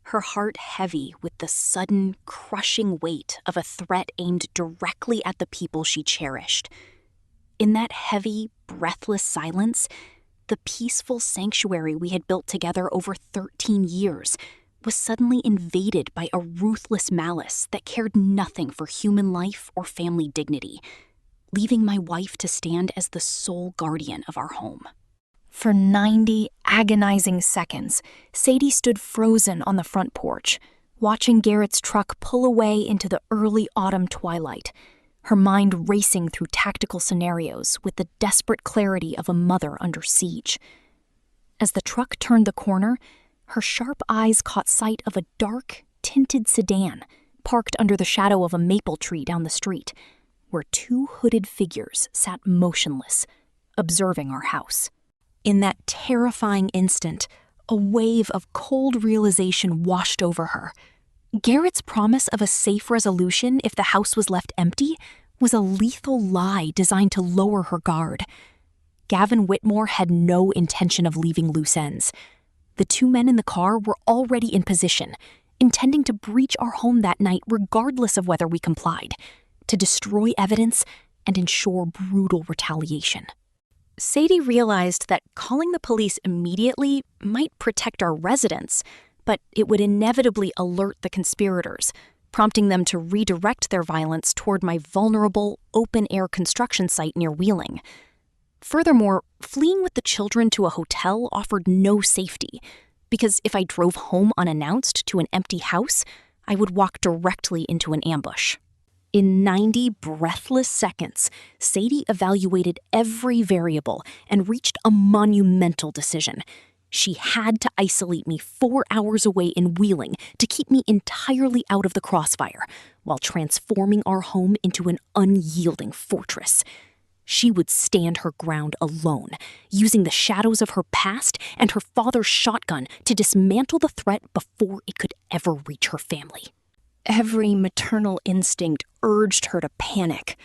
her heart heavy with the sudden, crushing weight of a threat aimed directly at the people she cherished. In that heavy, breathless silence, the peaceful sanctuary we had built together over 13 years was suddenly invaded by a ruthless malice that cared nothing for human life or family dignity, leaving my wife to stand as the sole guardian of our home. For 90 agonizing seconds, Sadie stood frozen on the front porch, watching Garrett's truck pull away into the early autumn twilight, her mind racing through tactical scenarios with the desperate clarity of a mother under siege. As the truck turned the corner, her sharp eyes caught sight of a dark, tinted sedan parked under the shadow of a maple tree down the street, where 2 hooded figures sat motionless, observing our house. In that terrifying instant, a wave of cold realization washed over her. Garrett's promise of a safe resolution if the house was left empty was a lethal lie designed to lower her guard. Gavin Whitmore had no intention of leaving loose ends. The 2 men in the car were already in position, intending to breach our home that night regardless of whether we complied, to destroy evidence and ensure brutal retaliation. Sadie realized that calling the police immediately might protect our residents, but it would inevitably alert the conspirators, prompting them to redirect their violence toward my vulnerable, open-air construction site near Wheeling. Furthermore, fleeing with the children to a hotel offered no safety, because if I drove home unannounced to an empty house, I would walk directly into an ambush. In 90 breathless seconds, Sadie evaluated every variable and reached a monumental decision. She had to isolate me 4 hours away in Wheeling to keep me entirely out of the crossfire, while transforming our home into an unyielding fortress. She would stand her ground alone, using the shadows of her past and her father's shotgun to dismantle the threat before it could ever reach her family. Every maternal instinct urged her to panic,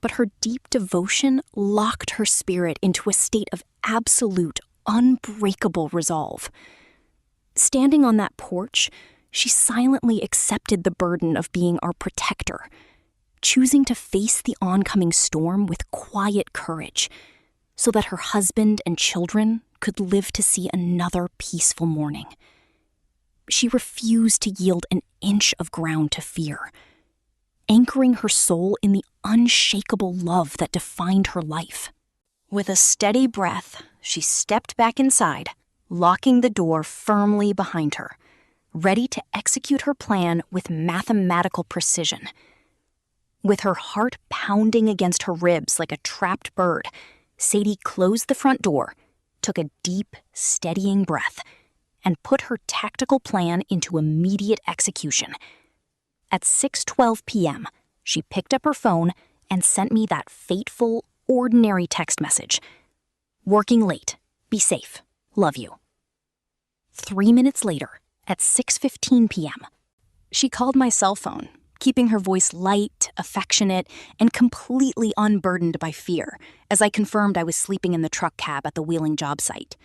but her deep devotion locked her spirit into a state of absolute, unbreakable resolve. Standing on that porch, she silently accepted the burden of being our protector, choosing to face the oncoming storm with quiet courage, so that her husband and children could live to see another peaceful morning. She refused to yield an inch of ground to fear, anchoring her soul in the unshakable love that defined her life. With a steady breath, she stepped back inside, locking the door firmly behind her, ready to execute her plan with mathematical precision. With her heart pounding against her ribs like a trapped bird, Sadie closed the front door, took a deep, steadying breath, and put her tactical plan into immediate execution. At 6:12 p.m., she picked up her phone and sent me that fateful, ordinary text message. "Working late. Be safe. Love you." 3 minutes later, at 6:15 p.m., She called my cell phone, keeping her voice light, affectionate, and completely unburdened by fear, as I confirmed I was sleeping in the truck cab at the Wheeling job site.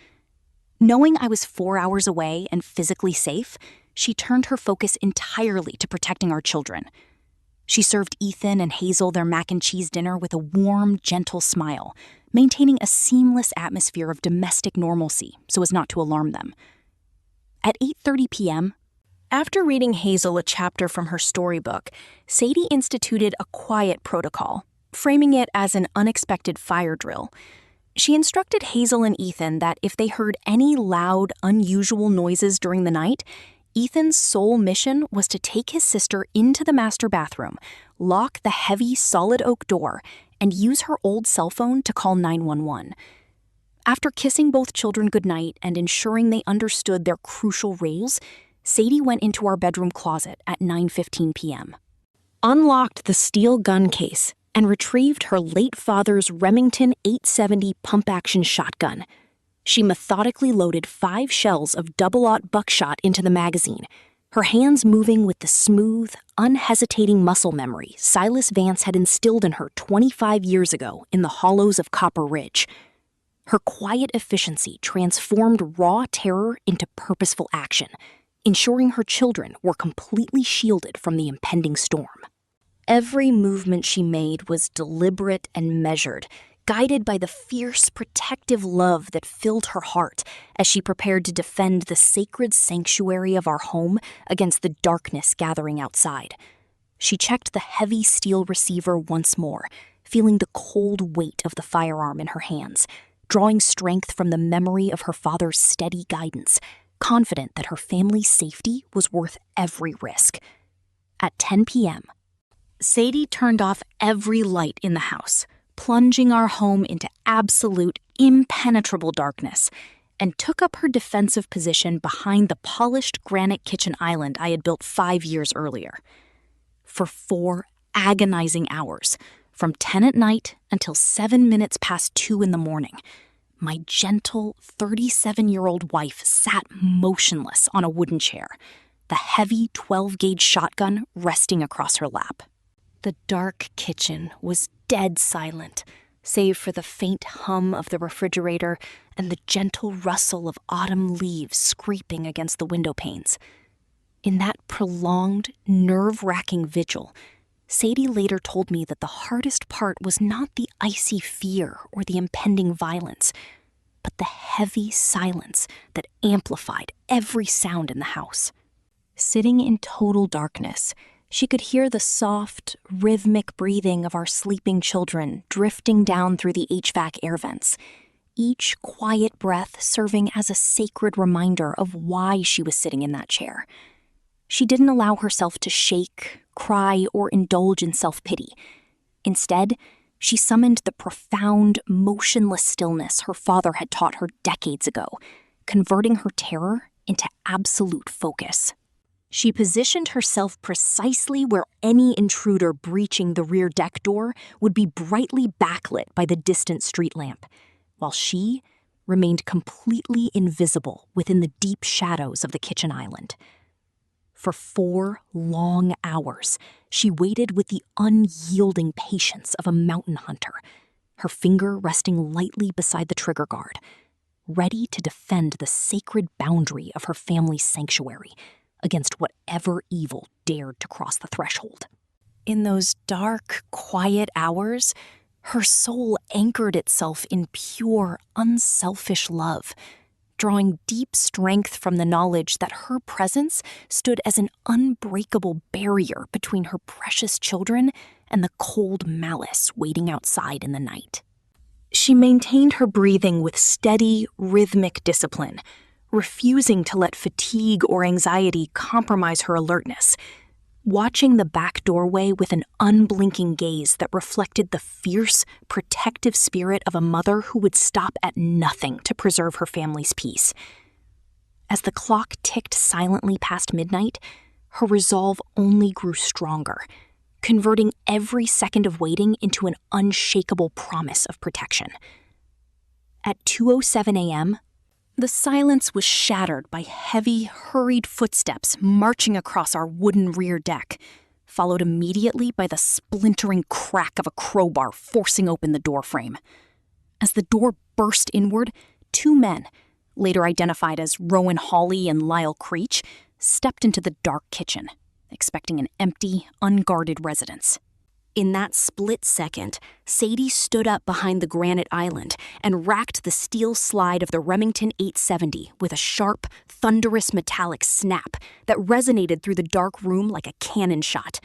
Knowing I was 4 hours away and physically safe, she turned her focus entirely to protecting our children. She served Ethan and Hazel their mac and cheese dinner with a warm, gentle smile, maintaining a seamless atmosphere of domestic normalcy so as not to alarm them. At 8:30 p.m., after reading Hazel a chapter from her storybook, Sadie instituted a quiet protocol, framing it as an unexpected fire drill. She instructed Hazel and Ethan that if they heard any loud, unusual noises during the night, Ethan's sole mission was to take his sister into the master bathroom, lock the heavy, solid oak door, and use her old cell phone to call 911. After kissing both children goodnight and ensuring they understood their crucial roles, Sadie went into our bedroom closet at 9:15 p.m., unlocked the steel gun case, and retrieved her late father's Remington 870 pump-action shotgun. She methodically loaded 5 shells of double-aught buckshot into the magazine, her hands moving with the smooth, unhesitating muscle memory Silas Vance had instilled in her 25 years ago in the hollows of Copper Ridge. Her quiet efficiency transformed raw terror into purposeful action, ensuring her children were completely shielded from the impending storm. Every movement she made was deliberate and measured, guided by the fierce, protective love that filled her heart as she prepared to defend the sacred sanctuary of our home against the darkness gathering outside. She checked the heavy steel receiver once more, feeling the cold weight of the firearm in her hands, drawing strength from the memory of her father's steady guidance, confident that her family's safety was worth every risk. At 10 p.m., Sadie turned off every light in the house, plunging our home into absolute, impenetrable darkness, and took up her defensive position behind the polished granite kitchen island I had built 5 years earlier. For 4 agonizing hours, from 10 at night until 7 minutes past 2 in the morning, my gentle 37-year-old wife sat motionless on a wooden chair, the heavy 12-gauge shotgun resting across her lap. The dark kitchen was dead silent, save for the faint hum of the refrigerator and the gentle rustle of autumn leaves scraping against the window panes. In that prolonged, nerve-wracking vigil, Sadie later told me that the hardest part was not the icy fear or the impending violence, but the heavy silence that amplified every sound in the house. Sitting in total darkness, she could hear the soft, rhythmic breathing of our sleeping children drifting down through the HVAC air vents, each quiet breath serving as a sacred reminder of why she was sitting in that chair. She didn't allow herself to shake, cry, or indulge in self-pity. Instead, she summoned the profound, motionless stillness her father had taught her decades ago, converting her terror into absolute focus. She positioned herself precisely where any intruder breaching the rear deck door would be brightly backlit by the distant street lamp, while she remained completely invisible within the deep shadows of the kitchen island. For 4 long hours, she waited with the unyielding patience of a mountain hunter, her finger resting lightly beside the trigger guard, ready to defend the sacred boundary of her family's sanctuary against whatever evil dared to cross the threshold. In those dark, quiet hours, her soul anchored itself in pure, unselfish love, drawing deep strength from the knowledge that her presence stood as an unbreakable barrier between her precious children and the cold malice waiting outside in the night. She maintained her breathing with steady, rhythmic discipline, refusing to let fatigue or anxiety compromise her alertness, watching the back doorway with an unblinking gaze that reflected the fierce, protective spirit of a mother who would stop at nothing to preserve her family's peace. As the clock ticked silently past midnight, her resolve only grew stronger, converting every second of waiting into an unshakable promise of protection. At 2:07 a.m., The silence was shattered by heavy, hurried footsteps marching across our wooden rear deck, followed immediately by the splintering crack of a crowbar forcing open the doorframe. As the door burst inward, two men, later identified as Rowan Hawley and Lyle Creech, stepped into the dark kitchen, expecting an empty, unguarded residence. In that split second, Sadie stood up behind the granite island and racked the steel slide of the Remington 870 with a sharp, thunderous metallic snap that resonated through the dark room like a cannon shot.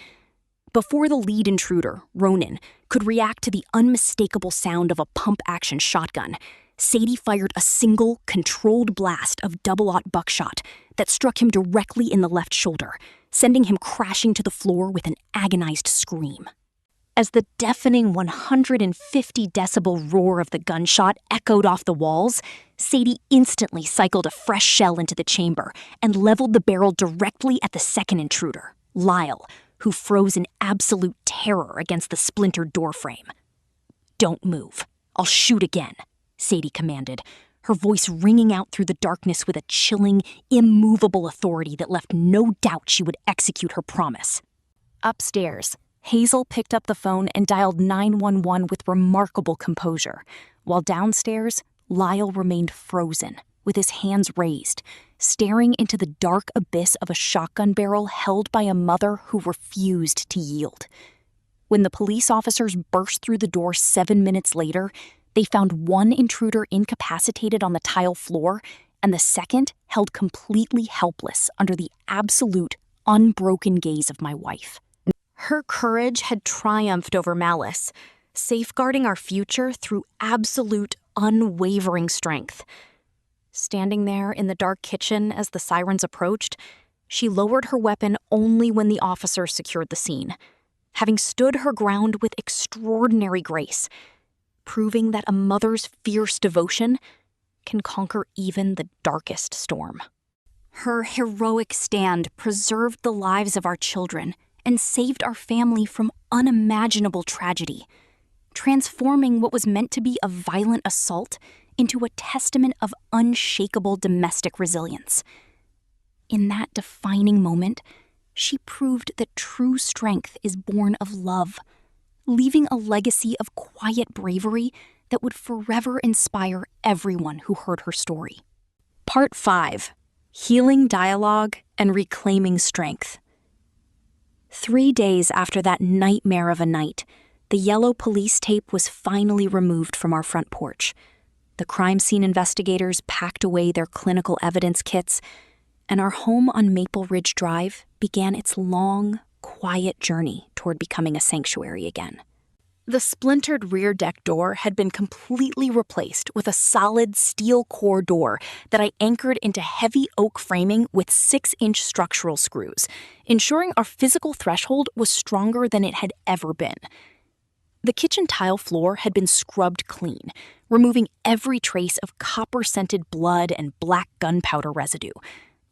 Before the lead intruder, Ronan, could react to the unmistakable sound of a pump-action shotgun, Sadie fired a single, controlled blast of double-aught buckshot that struck him directly in the left shoulder, sending him crashing to the floor with an agonized scream. As the deafening 150-decibel roar of the gunshot echoed off the walls, Sadie instantly cycled a fresh shell into the chamber and leveled the barrel directly at the second intruder, Lyle, who froze in absolute terror against the splintered doorframe. "Don't move. I'll shoot again," Sadie commanded, her voice ringing out through the darkness with a chilling, immovable authority that left no doubt she would execute her promise. Upstairs, Hazel picked up the phone and dialed 911 with remarkable composure, while downstairs, Lyle remained frozen, with his hands raised, staring into the dark abyss of a shotgun barrel held by a mother who refused to yield. When the police officers burst through the door 7 minutes later, they found one intruder incapacitated on the tile floor and the second held completely helpless under the absolute, unbroken gaze of my wife. Her courage had triumphed over malice, safeguarding our future through absolute, unwavering strength. Standing there in the dark kitchen as the sirens approached, she lowered her weapon only when the officers secured the scene, having stood her ground with extraordinary grace, proving that a mother's fierce devotion can conquer even the darkest storm. Her heroic stand preserved the lives of our children and saved our family from unimaginable tragedy, transforming what was meant to be a violent assault into a testament of unshakable domestic resilience. In that defining moment, she proved that true strength is born of love, leaving a legacy of quiet bravery that would forever inspire everyone who heard her story. Part 5: Healing Dialogue and Reclaiming Strength. 3 days after that nightmare of a night, the yellow police tape was finally removed from our front porch. The crime scene investigators packed away their clinical evidence kits, and our home on Maple Ridge Drive began its long, quiet journey toward becoming a sanctuary again. The splintered rear deck door had been completely replaced with a solid steel core door that I anchored into heavy oak framing with 6-inch structural screws, ensuring our physical threshold was stronger than it had ever been. The kitchen tile floor had been scrubbed clean, removing every trace of copper-scented blood and black gunpowder residue,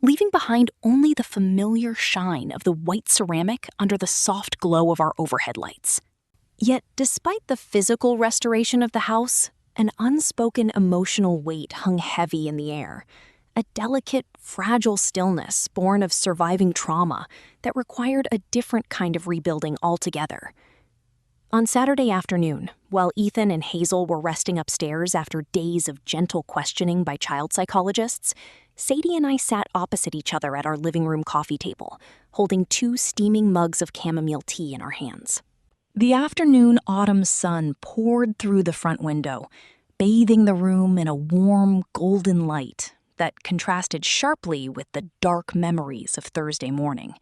leaving behind only the familiar shine of the white ceramic under the soft glow of our overhead lights. Yet, despite the physical restoration of the house, an unspoken emotional weight hung heavy in the air, a delicate, fragile stillness born of surviving trauma that required a different kind of rebuilding altogether. On Saturday afternoon, while Ethan and Hazel were resting upstairs after days of gentle questioning by child psychologists, Sadie and I sat opposite each other at our living room coffee table, holding 2 steaming mugs of chamomile tea in our hands. The afternoon autumn sun poured through the front window, bathing the room in a warm, golden light that contrasted sharply with the dark memories of Thursday morning.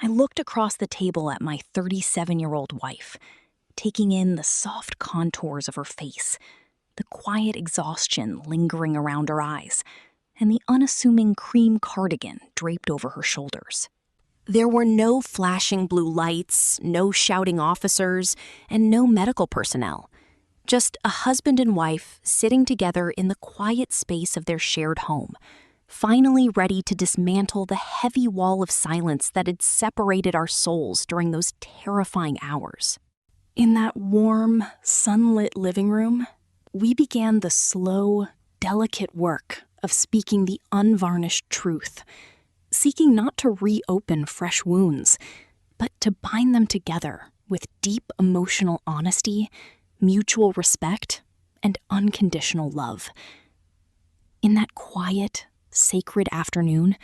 I looked across the table at my 37-year-old wife, taking in the soft contours of her face, the quiet exhaustion lingering around her eyes, and the unassuming cream cardigan draped over her shoulders. There were no flashing blue lights, no shouting officers, and no medical personnel. Just a husband and wife sitting together in the quiet space of their shared home, finally ready to dismantle the heavy wall of silence that had separated our souls during those terrifying hours. In that warm, sunlit living room, we began the slow, delicate work of speaking the unvarnished truth, seeking not to reopen fresh wounds, but to bind them together with deep emotional honesty, mutual respect, and unconditional love. In that quiet, sacred afternoon,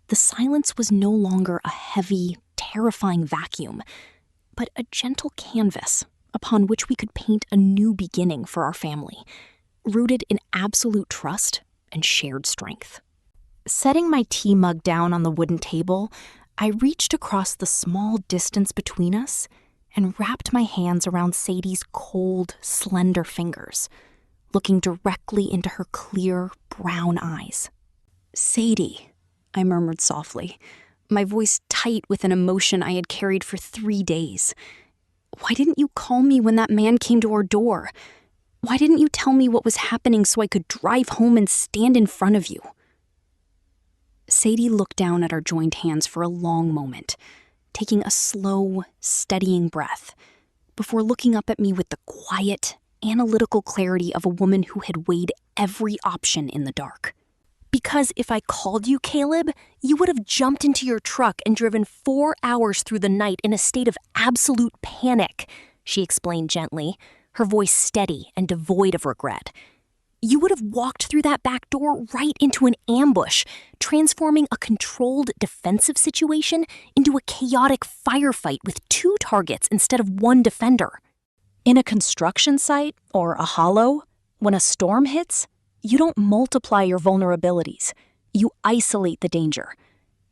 the silence was no longer a heavy, terrifying vacuum, but a gentle canvas upon which we could paint a new beginning for our family, rooted in absolute trust and shared strength. Setting my tea mug down on the wooden table, I reached across the small distance between us and wrapped my hands around Sadie's cold, slender fingers, looking directly into her clear, brown eyes. "Sadie," I murmured softly, my voice tight with an emotion I had carried for 3 days. "Why didn't you call me when that man came to our door? Why didn't you tell me what was happening so I could drive home and stand in front of you?" Sadie looked down at our joined hands for a long moment, taking a slow, steadying breath, before looking up at me with the quiet, analytical clarity of a woman who had weighed every option in the dark. "Because if I called you, Caleb, you would have jumped into your truck and driven 4 hours through the night in a state of absolute panic," she explained gently, her voice steady and devoid of regret. "You would have walked through that back door right into an ambush, transforming a controlled defensive situation into a chaotic firefight with 2 targets instead of 1 defender. In a construction site or a hollow, when a storm hits, you don't multiply your vulnerabilities. You isolate the danger.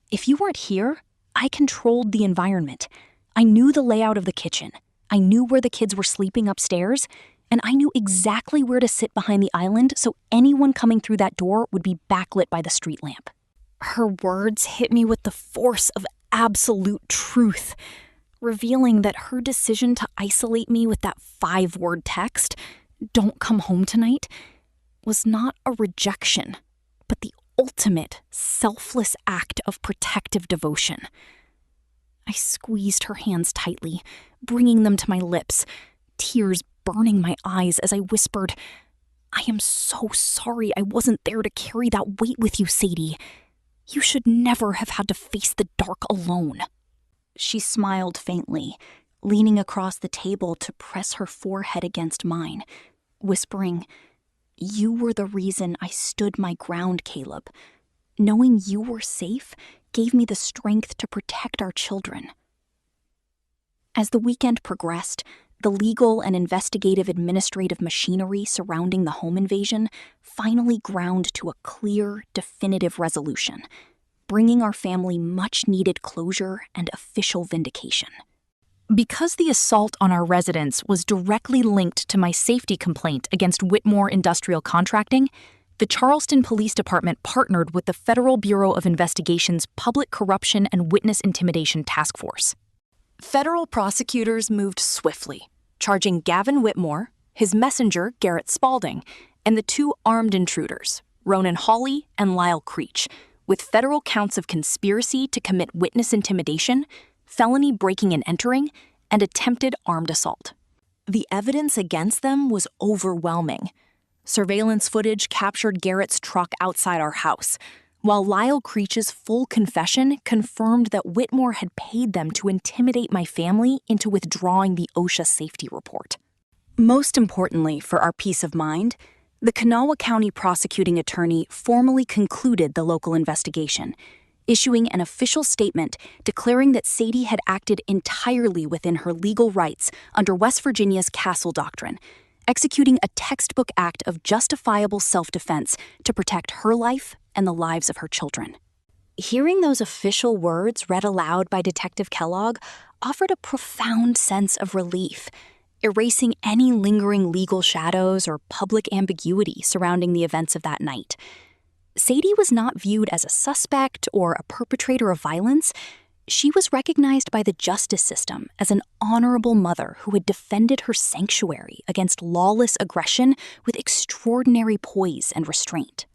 If you weren't here, I controlled the environment. I knew the layout of the kitchen. I knew where the kids were sleeping upstairs, and I knew exactly where to sit behind the island so anyone coming through that door would be backlit by the street lamp." Her words hit me with the force of absolute truth, revealing that her decision to isolate me with that 5-word text, "Don't come home tonight," was not a rejection, but the ultimate selfless act of protective devotion. I squeezed her hands tightly, bringing them to my lips, tears burning my eyes as I whispered, "I am so sorry I wasn't there to carry that weight with you, Sadie. You should never have had to face the dark alone." She smiled faintly, leaning across the table to press her forehead against mine, whispering, "You were the reason I stood my ground, Caleb. Knowing you were safe gave me the strength to protect our children." As the weekend progressed, the legal and investigative administrative machinery surrounding the home invasion finally ground to a clear, definitive resolution, bringing our family much-needed closure and official vindication. Because the assault on our residence was directly linked to my safety complaint against Whitmore Industrial Contracting, the Charleston Police Department partnered with the Federal Bureau of Investigation's Public Corruption and Witness Intimidation Task Force. Federal prosecutors moved swiftly, charging Gavin Whitmore, his messenger, Garrett Spaulding, and the 2 armed intruders, Ronan Hawley and Lyle Creech, with federal counts of conspiracy to commit witness intimidation, felony breaking and entering, and attempted armed assault. The evidence against them was overwhelming. Surveillance footage captured Garrett's truck outside our house, while Lyle Creech's full confession confirmed that Whitmore had paid them to intimidate my family into withdrawing the OSHA safety report. Most importantly for our peace of mind, the Kanawha County prosecuting attorney formally concluded the local investigation, issuing an official statement declaring that Sadie had acted entirely within her legal rights under West Virginia's Castle Doctrine, executing a textbook act of justifiable self-defense to protect her life and the lives of her children. Hearing those official words read aloud by Detective Kellogg offered a profound sense of relief, erasing any lingering legal shadows or public ambiguity surrounding the events of that night. Sadie was not viewed as a suspect or a perpetrator of violence. She was recognized by the justice system as an honorable mother who had defended her sanctuary against lawless aggression with extraordinary poise and restraint.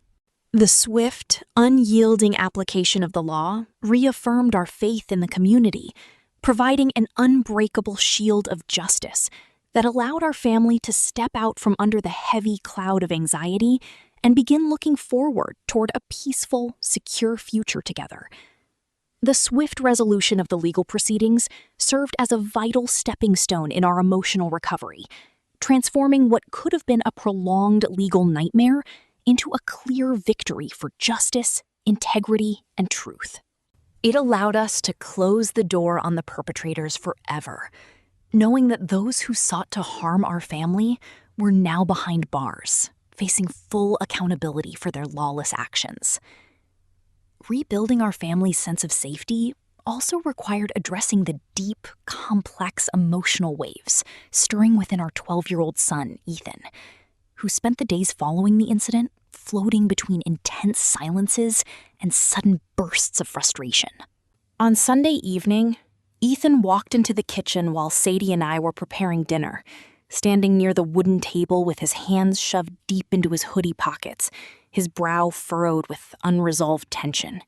The swift, unyielding application of the law reaffirmed our faith in the community, providing an unbreakable shield of justice that allowed our family to step out from under the heavy cloud of anxiety and begin looking forward toward a peaceful, secure future together. The swift resolution of the legal proceedings served as a vital stepping stone in our emotional recovery, transforming what could have been a prolonged legal nightmare into a clear victory for justice, integrity, and truth. It allowed us to close the door on the perpetrators forever, knowing that those who sought to harm our family were now behind bars, facing full accountability for their lawless actions. Rebuilding our family's sense of safety also required addressing the deep, complex emotional waves stirring within our 12-year-old son, Ethan, who spent the days following the incident floating between intense silences and sudden bursts of frustration. On Sunday evening, Ethan walked into the kitchen while Sadie and I were preparing dinner, standing near the wooden table with his hands shoved deep into his hoodie pockets, his brow furrowed with unresolved tension.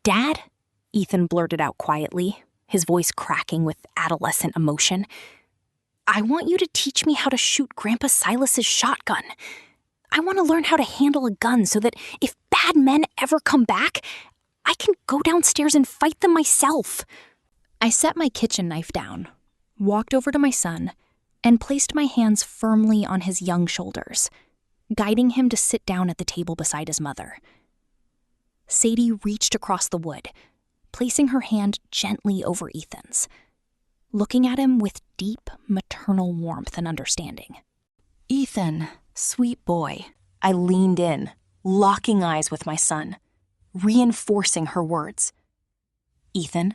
"Dad?" Ethan blurted out quietly, his voice cracking with adolescent emotion. "I want you to teach me how to shoot Grandpa Silas's shotgun. I want to learn how to handle a gun so that if bad men ever come back, I can go downstairs and fight them myself." I set my kitchen knife down, walked over to my son, and placed my hands firmly on his young shoulders, guiding him to sit down at the table beside his mother. Sadie reached across the wood, placing her hand gently over Ethan's, looking at him with deep maternal warmth and understanding. "Ethan, sweet boy," I leaned in, locking eyes with my son, reinforcing her words. "Ethan,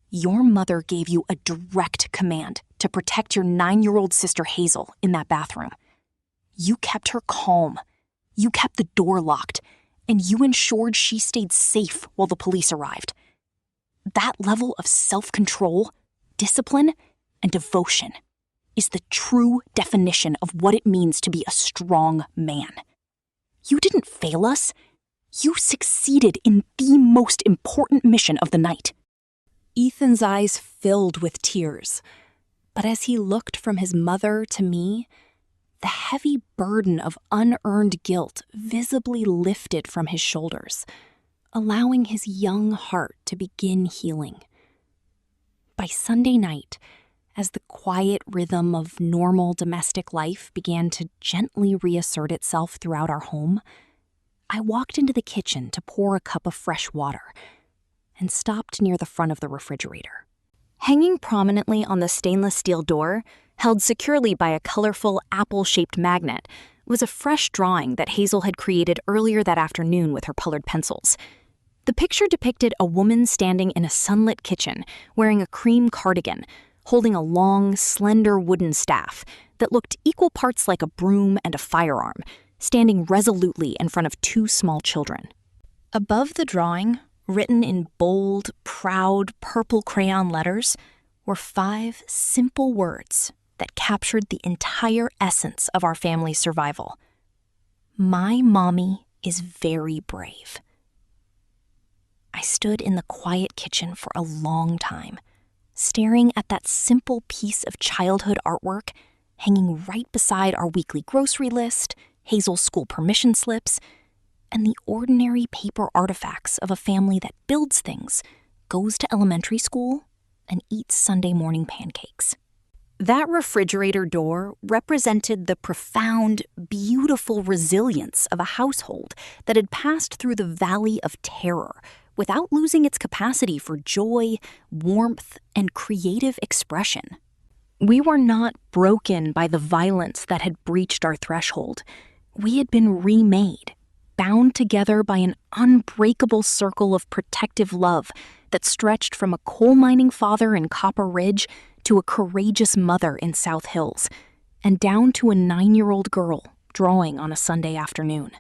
your mother gave you a direct command to protect your 9-year-old sister Hazel in that bathroom. You kept her calm, you kept the door locked, and you ensured she stayed safe while the police arrived. That level of self-control, discipline, and devotion is the true definition of what it means to be a strong man. You didn't fail us. You succeeded in the most important mission of the night." Ethan's eyes filled with tears, but as he looked from his mother to me, the heavy burden of unearned guilt visibly lifted from his shoulders, allowing his young heart to begin healing. By Sunday night, as the quiet rhythm of normal domestic life began to gently reassert itself throughout our home, I walked into the kitchen to pour a cup of fresh water and stopped near the front of the refrigerator. Hanging prominently on the stainless steel door, held securely by a colorful apple-shaped magnet, was a fresh drawing that Hazel had created earlier that afternoon with her colored pencils. The picture depicted a woman standing in a sunlit kitchen wearing a cream cardigan, holding a long, slender wooden staff that looked equal parts like a broom and a firearm, standing resolutely in front of 2 small children. Above the drawing, written in bold, proud, purple crayon letters, were 5 simple words that captured the entire essence of our family's survival. "My mommy is very brave." I stood in the quiet kitchen for a long time, staring at that simple piece of childhood artwork hanging right beside our weekly grocery list, Hazel's school permission slips, and the ordinary paper artifacts of a family that builds things, goes to elementary school, and eats Sunday morning pancakes. That refrigerator door represented the profound, beautiful resilience of a household that had passed through the valley of terror without losing its capacity for joy, warmth, and creative expression. We were not broken by the violence that had breached our threshold. We had been remade, bound together by an unbreakable circle of protective love that stretched from a coal mining father in Copper Ridge to a courageous mother in South Hills, and down to a 9-year-old girl drawing on a Sunday afternoon.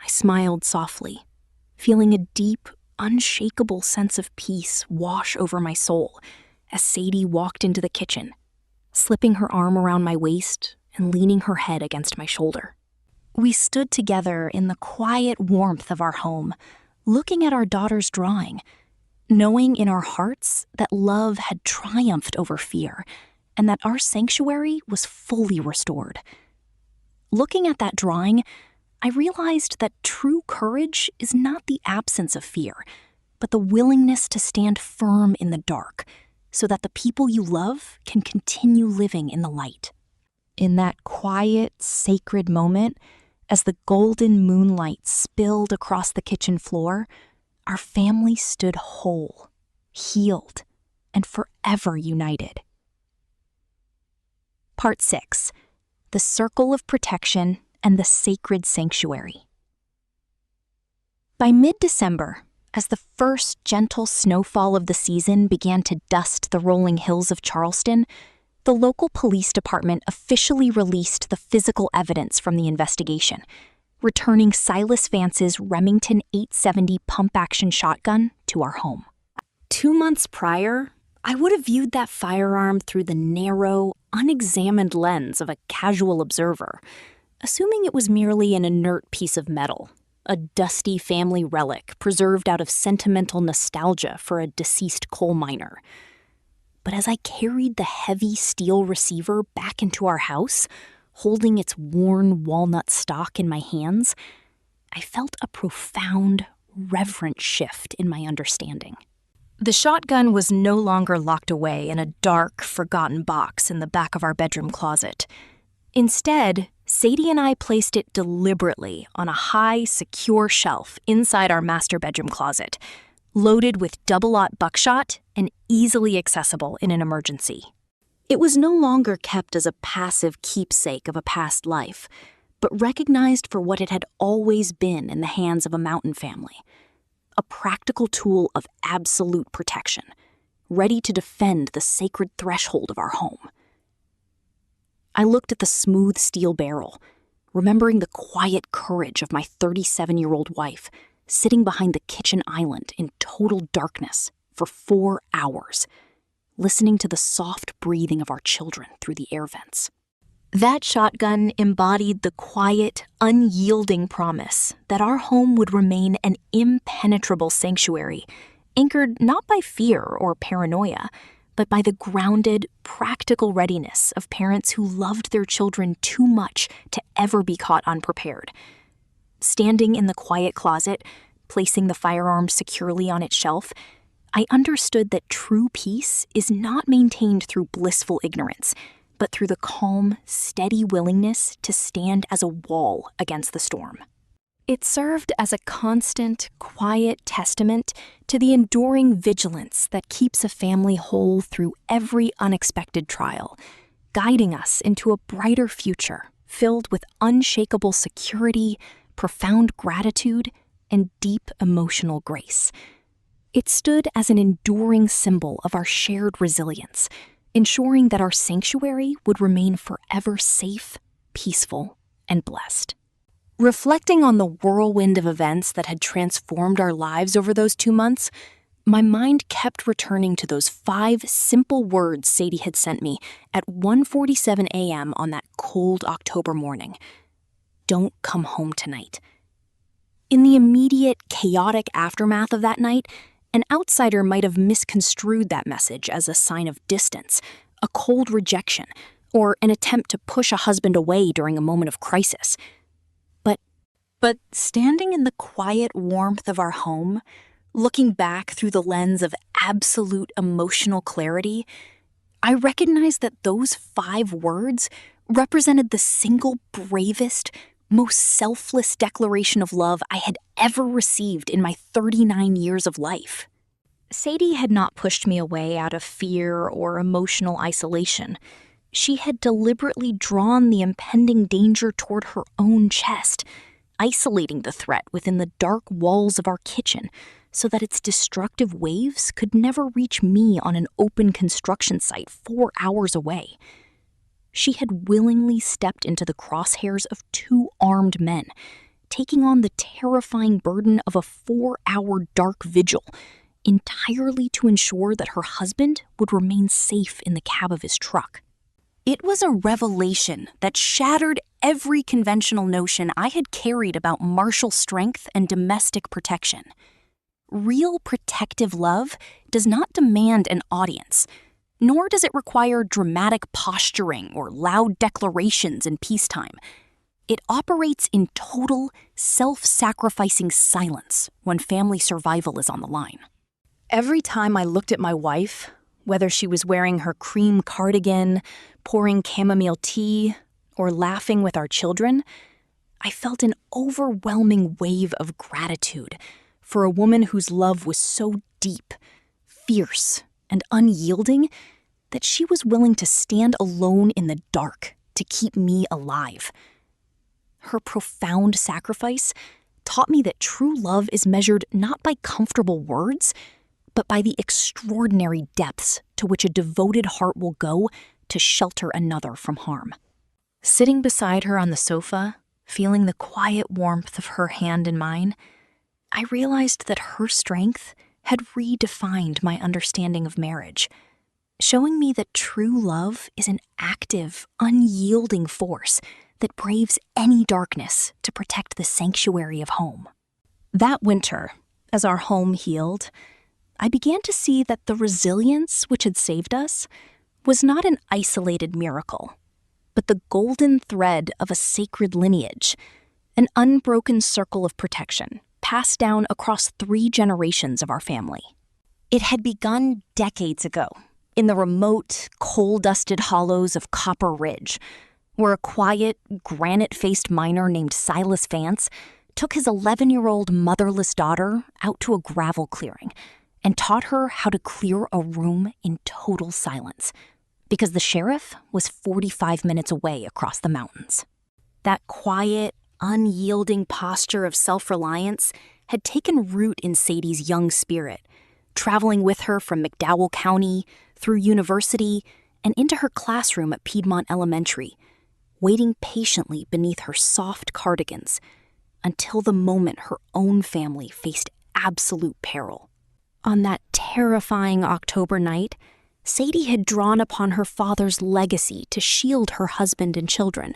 I smiled softly, feeling a deep, unshakable sense of peace wash over my soul as Sadie walked into the kitchen, slipping her arm around my waist and leaning her head against my shoulder. We stood together in the quiet warmth of our home, looking at our daughter's drawing, knowing in our hearts that love had triumphed over fear and that our sanctuary was fully restored. Looking at that drawing, I realized that true courage is not the absence of fear, but the willingness to stand firm in the dark so that the people you love can continue living in the light. In that quiet, sacred moment, as the golden moonlight spilled across the kitchen floor, our family stood whole, healed, and forever united. Part 6. The Circle of Protection and the Sacred Sanctuary. By mid-December, as the first gentle snowfall of the season began to dust the rolling hills of Charleston, the local police department officially released the physical evidence from the investigation, returning Silas Vance's Remington 870 pump-action shotgun to our home. 2 months prior, I would have viewed that firearm through the narrow, unexamined lens of a casual observer, assuming it was merely an inert piece of metal, a dusty family relic preserved out of sentimental nostalgia for a deceased coal miner. But as I carried the heavy steel receiver back into our house, holding its worn walnut stock in my hands, I felt a profound, reverent shift in my understanding. The shotgun was no longer locked away in a dark, forgotten box in the back of our bedroom closet. Instead, Sadie and I placed it deliberately on a high, secure shelf inside our master bedroom closet, loaded with double-aught buckshot and easily accessible in an emergency. It was no longer kept as a passive keepsake of a past life, but recognized for what it had always been in the hands of a mountain family. A practical tool of absolute protection, ready to defend the sacred threshold of our home. I looked at the smooth steel barrel, remembering the quiet courage of my 37-year-old wife, sitting behind the kitchen island in total darkness for 4 hours, listening to the soft breathing of our children through the air vents. That shotgun embodied the quiet, unyielding promise that our home would remain an impenetrable sanctuary, anchored not by fear or paranoia, but by the grounded, practical readiness of parents who loved their children too much to ever be caught unprepared. Standing in the quiet closet, placing the firearm securely on its shelf, I understood that true peace is not maintained through blissful ignorance, but through the calm, steady willingness to stand as a wall against the storm. It served as a constant, quiet testament to the enduring vigilance that keeps a family whole through every unexpected trial, guiding us into a brighter future filled with unshakable security, profound gratitude, and deep emotional grace. It stood as an enduring symbol of our shared resilience, ensuring that our sanctuary would remain forever safe, peaceful, and blessed. Reflecting on the whirlwind of events that had transformed our lives over those 2 months, my mind kept returning to those 5 simple words Sadie had sent me at 1:47 a.m. on that cold October morning. Don't come home tonight. In the immediate, chaotic aftermath of that night, an outsider might have misconstrued that message as a sign of distance, a cold rejection, or an attempt to push a husband away during a moment of crisis. But standing in the quiet warmth of our home, looking back through the lens of absolute emotional clarity, I recognized that those 5 words represented the single bravest, most selfless declaration of love I had ever received in my 39 years of life. Sadie had not pushed me away out of fear or emotional isolation. She had deliberately drawn the impending danger toward her own chest, isolating the threat within the dark walls of our kitchen so that its destructive waves could never reach me on an open construction site 4 hours away. She had willingly stepped into the crosshairs of 2 armed men, taking on the terrifying burden of a 4-hour dark vigil, entirely to ensure that her husband would remain safe in the cab of his truck. It was a revelation that shattered every conventional notion I had carried about martial strength and domestic protection. Real protective love does not demand an audience, nor does it require dramatic posturing or loud declarations in peacetime. It operates in total, self-sacrificing silence when family survival is on the line. Every time I looked at my wife, whether she was wearing her cream cardigan, pouring chamomile tea, or laughing with our children, I felt an overwhelming wave of gratitude for a woman whose love was so deep, fierce, and unyielding that she was willing to stand alone in the dark to keep me alive. Her profound sacrifice taught me that true love is measured not by comfortable words, but by the extraordinary depths to which a devoted heart will go to shelter another from harm. Sitting beside her on the sofa, feeling the quiet warmth of her hand in mine, I realized that her strength had redefined my understanding of marriage, showing me that true love is an active, unyielding force that braves any darkness to protect the sanctuary of home. That winter, as our home healed, I began to see that the resilience which had saved us was not an isolated miracle, but the golden thread of a sacred lineage, an unbroken circle of protection passed down across 3 generations of our family. It had begun decades ago, in the remote, coal-dusted hollows of Copper Ridge, where a quiet, granite-faced miner named Silas Vance took his 11-year-old motherless daughter out to a gravel clearing and taught her how to clear a room in total silence, because the sheriff was 45 minutes away across the mountains. That quiet, unyielding posture of self-reliance had taken root in Sadie's young spirit, traveling with her from McDowell County, through university, and into her classroom at Piedmont Elementary, waiting patiently beneath her soft cardigans until the moment her own family faced absolute peril. On that terrifying October night, Sadie had drawn upon her father's legacy to shield her husband and children,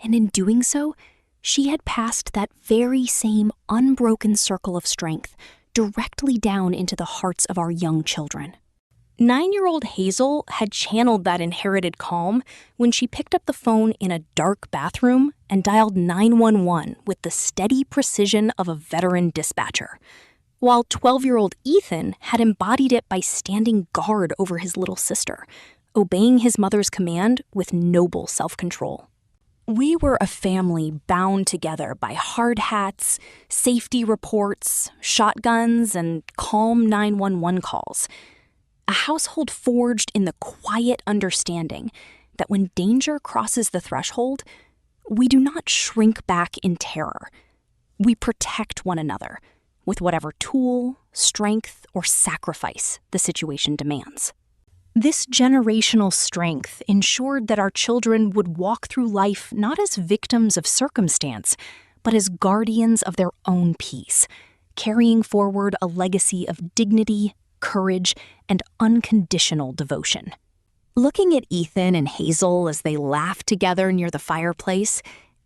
and in doing so, she had passed that very same unbroken circle of strength directly down into the hearts of our young children. 9-year-old Hazel had channeled that inherited calm when she picked up the phone in a dark bathroom and dialed 911 with the steady precision of a veteran dispatcher, while 12-year-old Ethan had embodied it by standing guard over his little sister, obeying his mother's command with noble self-control. We were a family bound together by hard hats, safety reports, shotguns, and calm 911 calls. A household forged in the quiet understanding that when danger crosses the threshold, we do not shrink back in terror. We protect one another with whatever tool, strength, or sacrifice the situation demands. This generational strength ensured that our children would walk through life not as victims of circumstance, but as guardians of their own peace, carrying forward a legacy of dignity, courage, and unconditional devotion. Looking at Ethan and Hazel as they laughed together near the fireplace,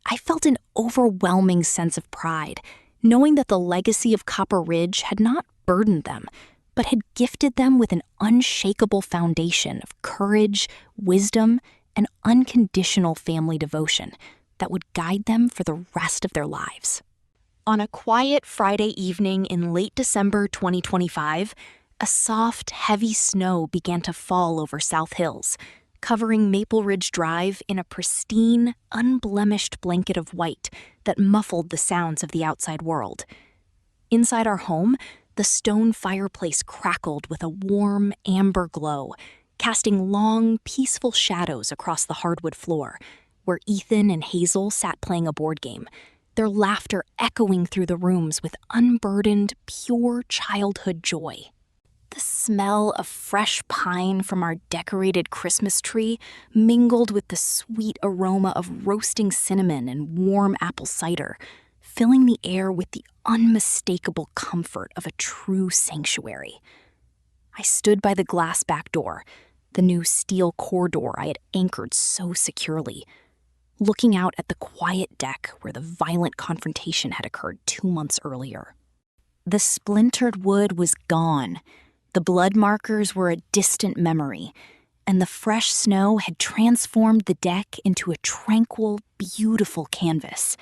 I felt an overwhelming sense of pride, knowing that the legacy of Copper Ridge had not burdened them, but had gifted them with an unshakable foundation of courage, wisdom, and unconditional family devotion that would guide them for the rest of their lives. On a quiet Friday evening in late December 2025, a soft, heavy snow began to fall over South Hills, covering Maple Ridge Drive in a pristine, unblemished blanket of white that muffled the sounds of the outside world. Inside our home, the stone fireplace crackled with a warm, amber glow, casting long, peaceful shadows across the hardwood floor, where Ethan and Hazel sat playing a board game, their laughter echoing through the rooms with unburdened, pure childhood joy. The smell of fresh pine from our decorated Christmas tree mingled with the sweet aroma of roasting cinnamon and warm apple cider, filling the air with the unmistakable comfort of a true sanctuary. I stood by the glass back door, the new steel core door I had anchored so securely, looking out at the quiet deck where the violent confrontation had occurred 2 months earlier. The splintered wood was gone. The blood markers were a distant memory, and the fresh snow had transformed the deck into a tranquil, beautiful canvas.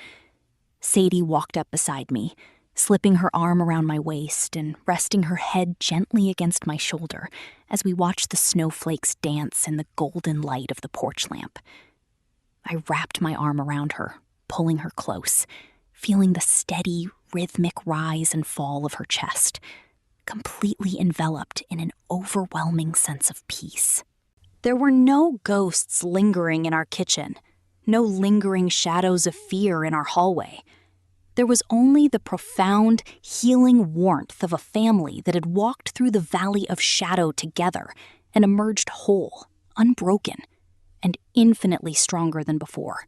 Sadie walked up beside me, slipping her arm around my waist and resting her head gently against my shoulder as we watched the snowflakes dance in the golden light of the porch lamp. I wrapped my arm around her, pulling her close, feeling the steady, rhythmic rise and fall of her chest, completely enveloped in an overwhelming sense of peace. There were no ghosts lingering in our kitchen, no lingering shadows of fear in our hallway. There was only the profound, healing warmth of a family that had walked through the valley of shadow together and emerged whole, unbroken, and infinitely stronger than before.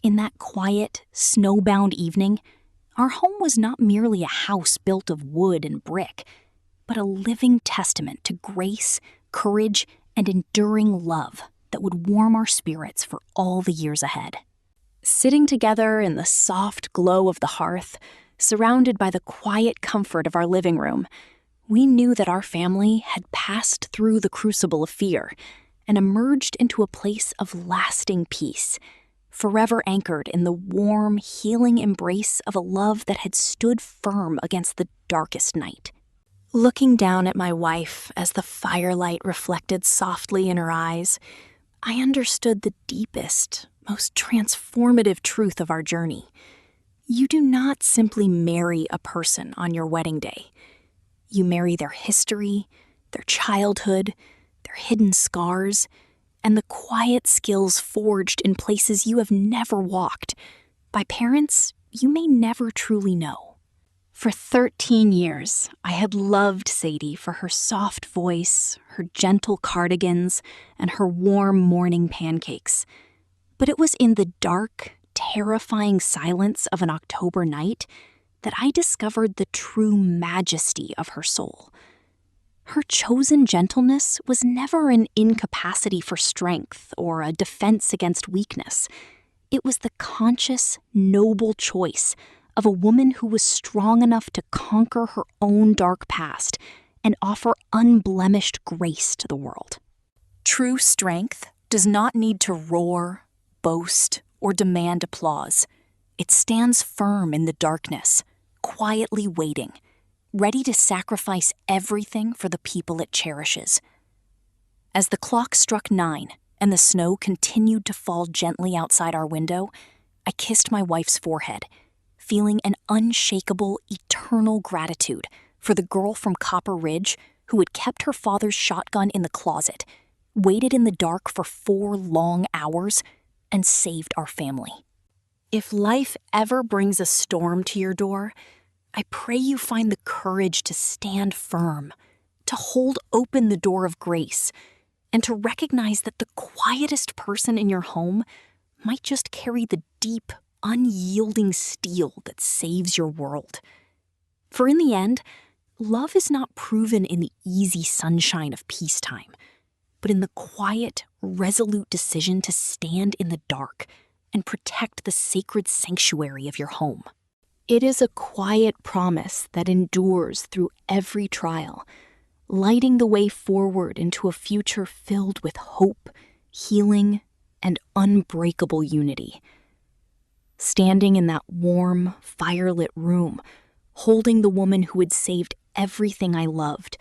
In that quiet, snowbound evening, our home was not merely a house built of wood and brick, but a living testament to grace, courage, and enduring love that would warm our spirits for all the years ahead. Sitting together in the soft glow of the hearth, surrounded by the quiet comfort of our living room, we knew that our family had passed through the crucible of fear and emerged into a place of lasting peace, forever anchored in the warm, healing embrace of a love that had stood firm against the darkest night. Looking down at my wife as the firelight reflected softly in her eyes, I understood the deepest, most transformative truth of our journey. You do not simply marry a person on your wedding day. You marry their history, their childhood, their hidden scars, and the quiet skills forged in places you have never walked, by parents you may never truly know. For 13 years, I had loved Sadie for her soft voice, her gentle cardigans, and her warm morning pancakes. But it was in the dark, terrifying silence of an October night that I discovered the true majesty of her soul. Her chosen gentleness was never an incapacity for strength or a defense against weakness. It was the conscious, noble choice of a woman who was strong enough to conquer her own dark past and offer unblemished grace to the world. True strength does not need to roar, boast, or demand applause. It stands firm in the darkness, quietly waiting, ready to sacrifice everything for the people it cherishes. As the clock struck 9 and the snow continued to fall gently outside our window, I kissed my wife's forehead, feeling an unshakable, eternal gratitude for the girl from Copper Ridge who had kept her father's shotgun in the closet, waited in the dark for 4 long hours, and saved our family. If life ever brings a storm to your door, I pray you find the courage to stand firm, to hold open the door of grace, and to recognize that the quietest person in your home might just carry the deep, unyielding steel that saves your world. For in the end, love is not proven in the easy sunshine of peacetime, but in the quiet, resolute decision to stand in the dark and protect the sacred sanctuary of your home. It is a quiet promise that endures through every trial, lighting the way forward into a future filled with hope, healing, and unbreakable unity. Standing in that warm, firelit room, holding the woman who had saved everything I loved,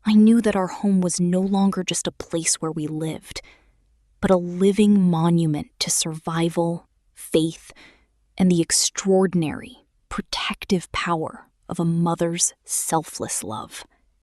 I knew that our home was no longer just a place where we lived, but a living monument to survival, faith, and the extraordinary, protective power of a mother's selfless love.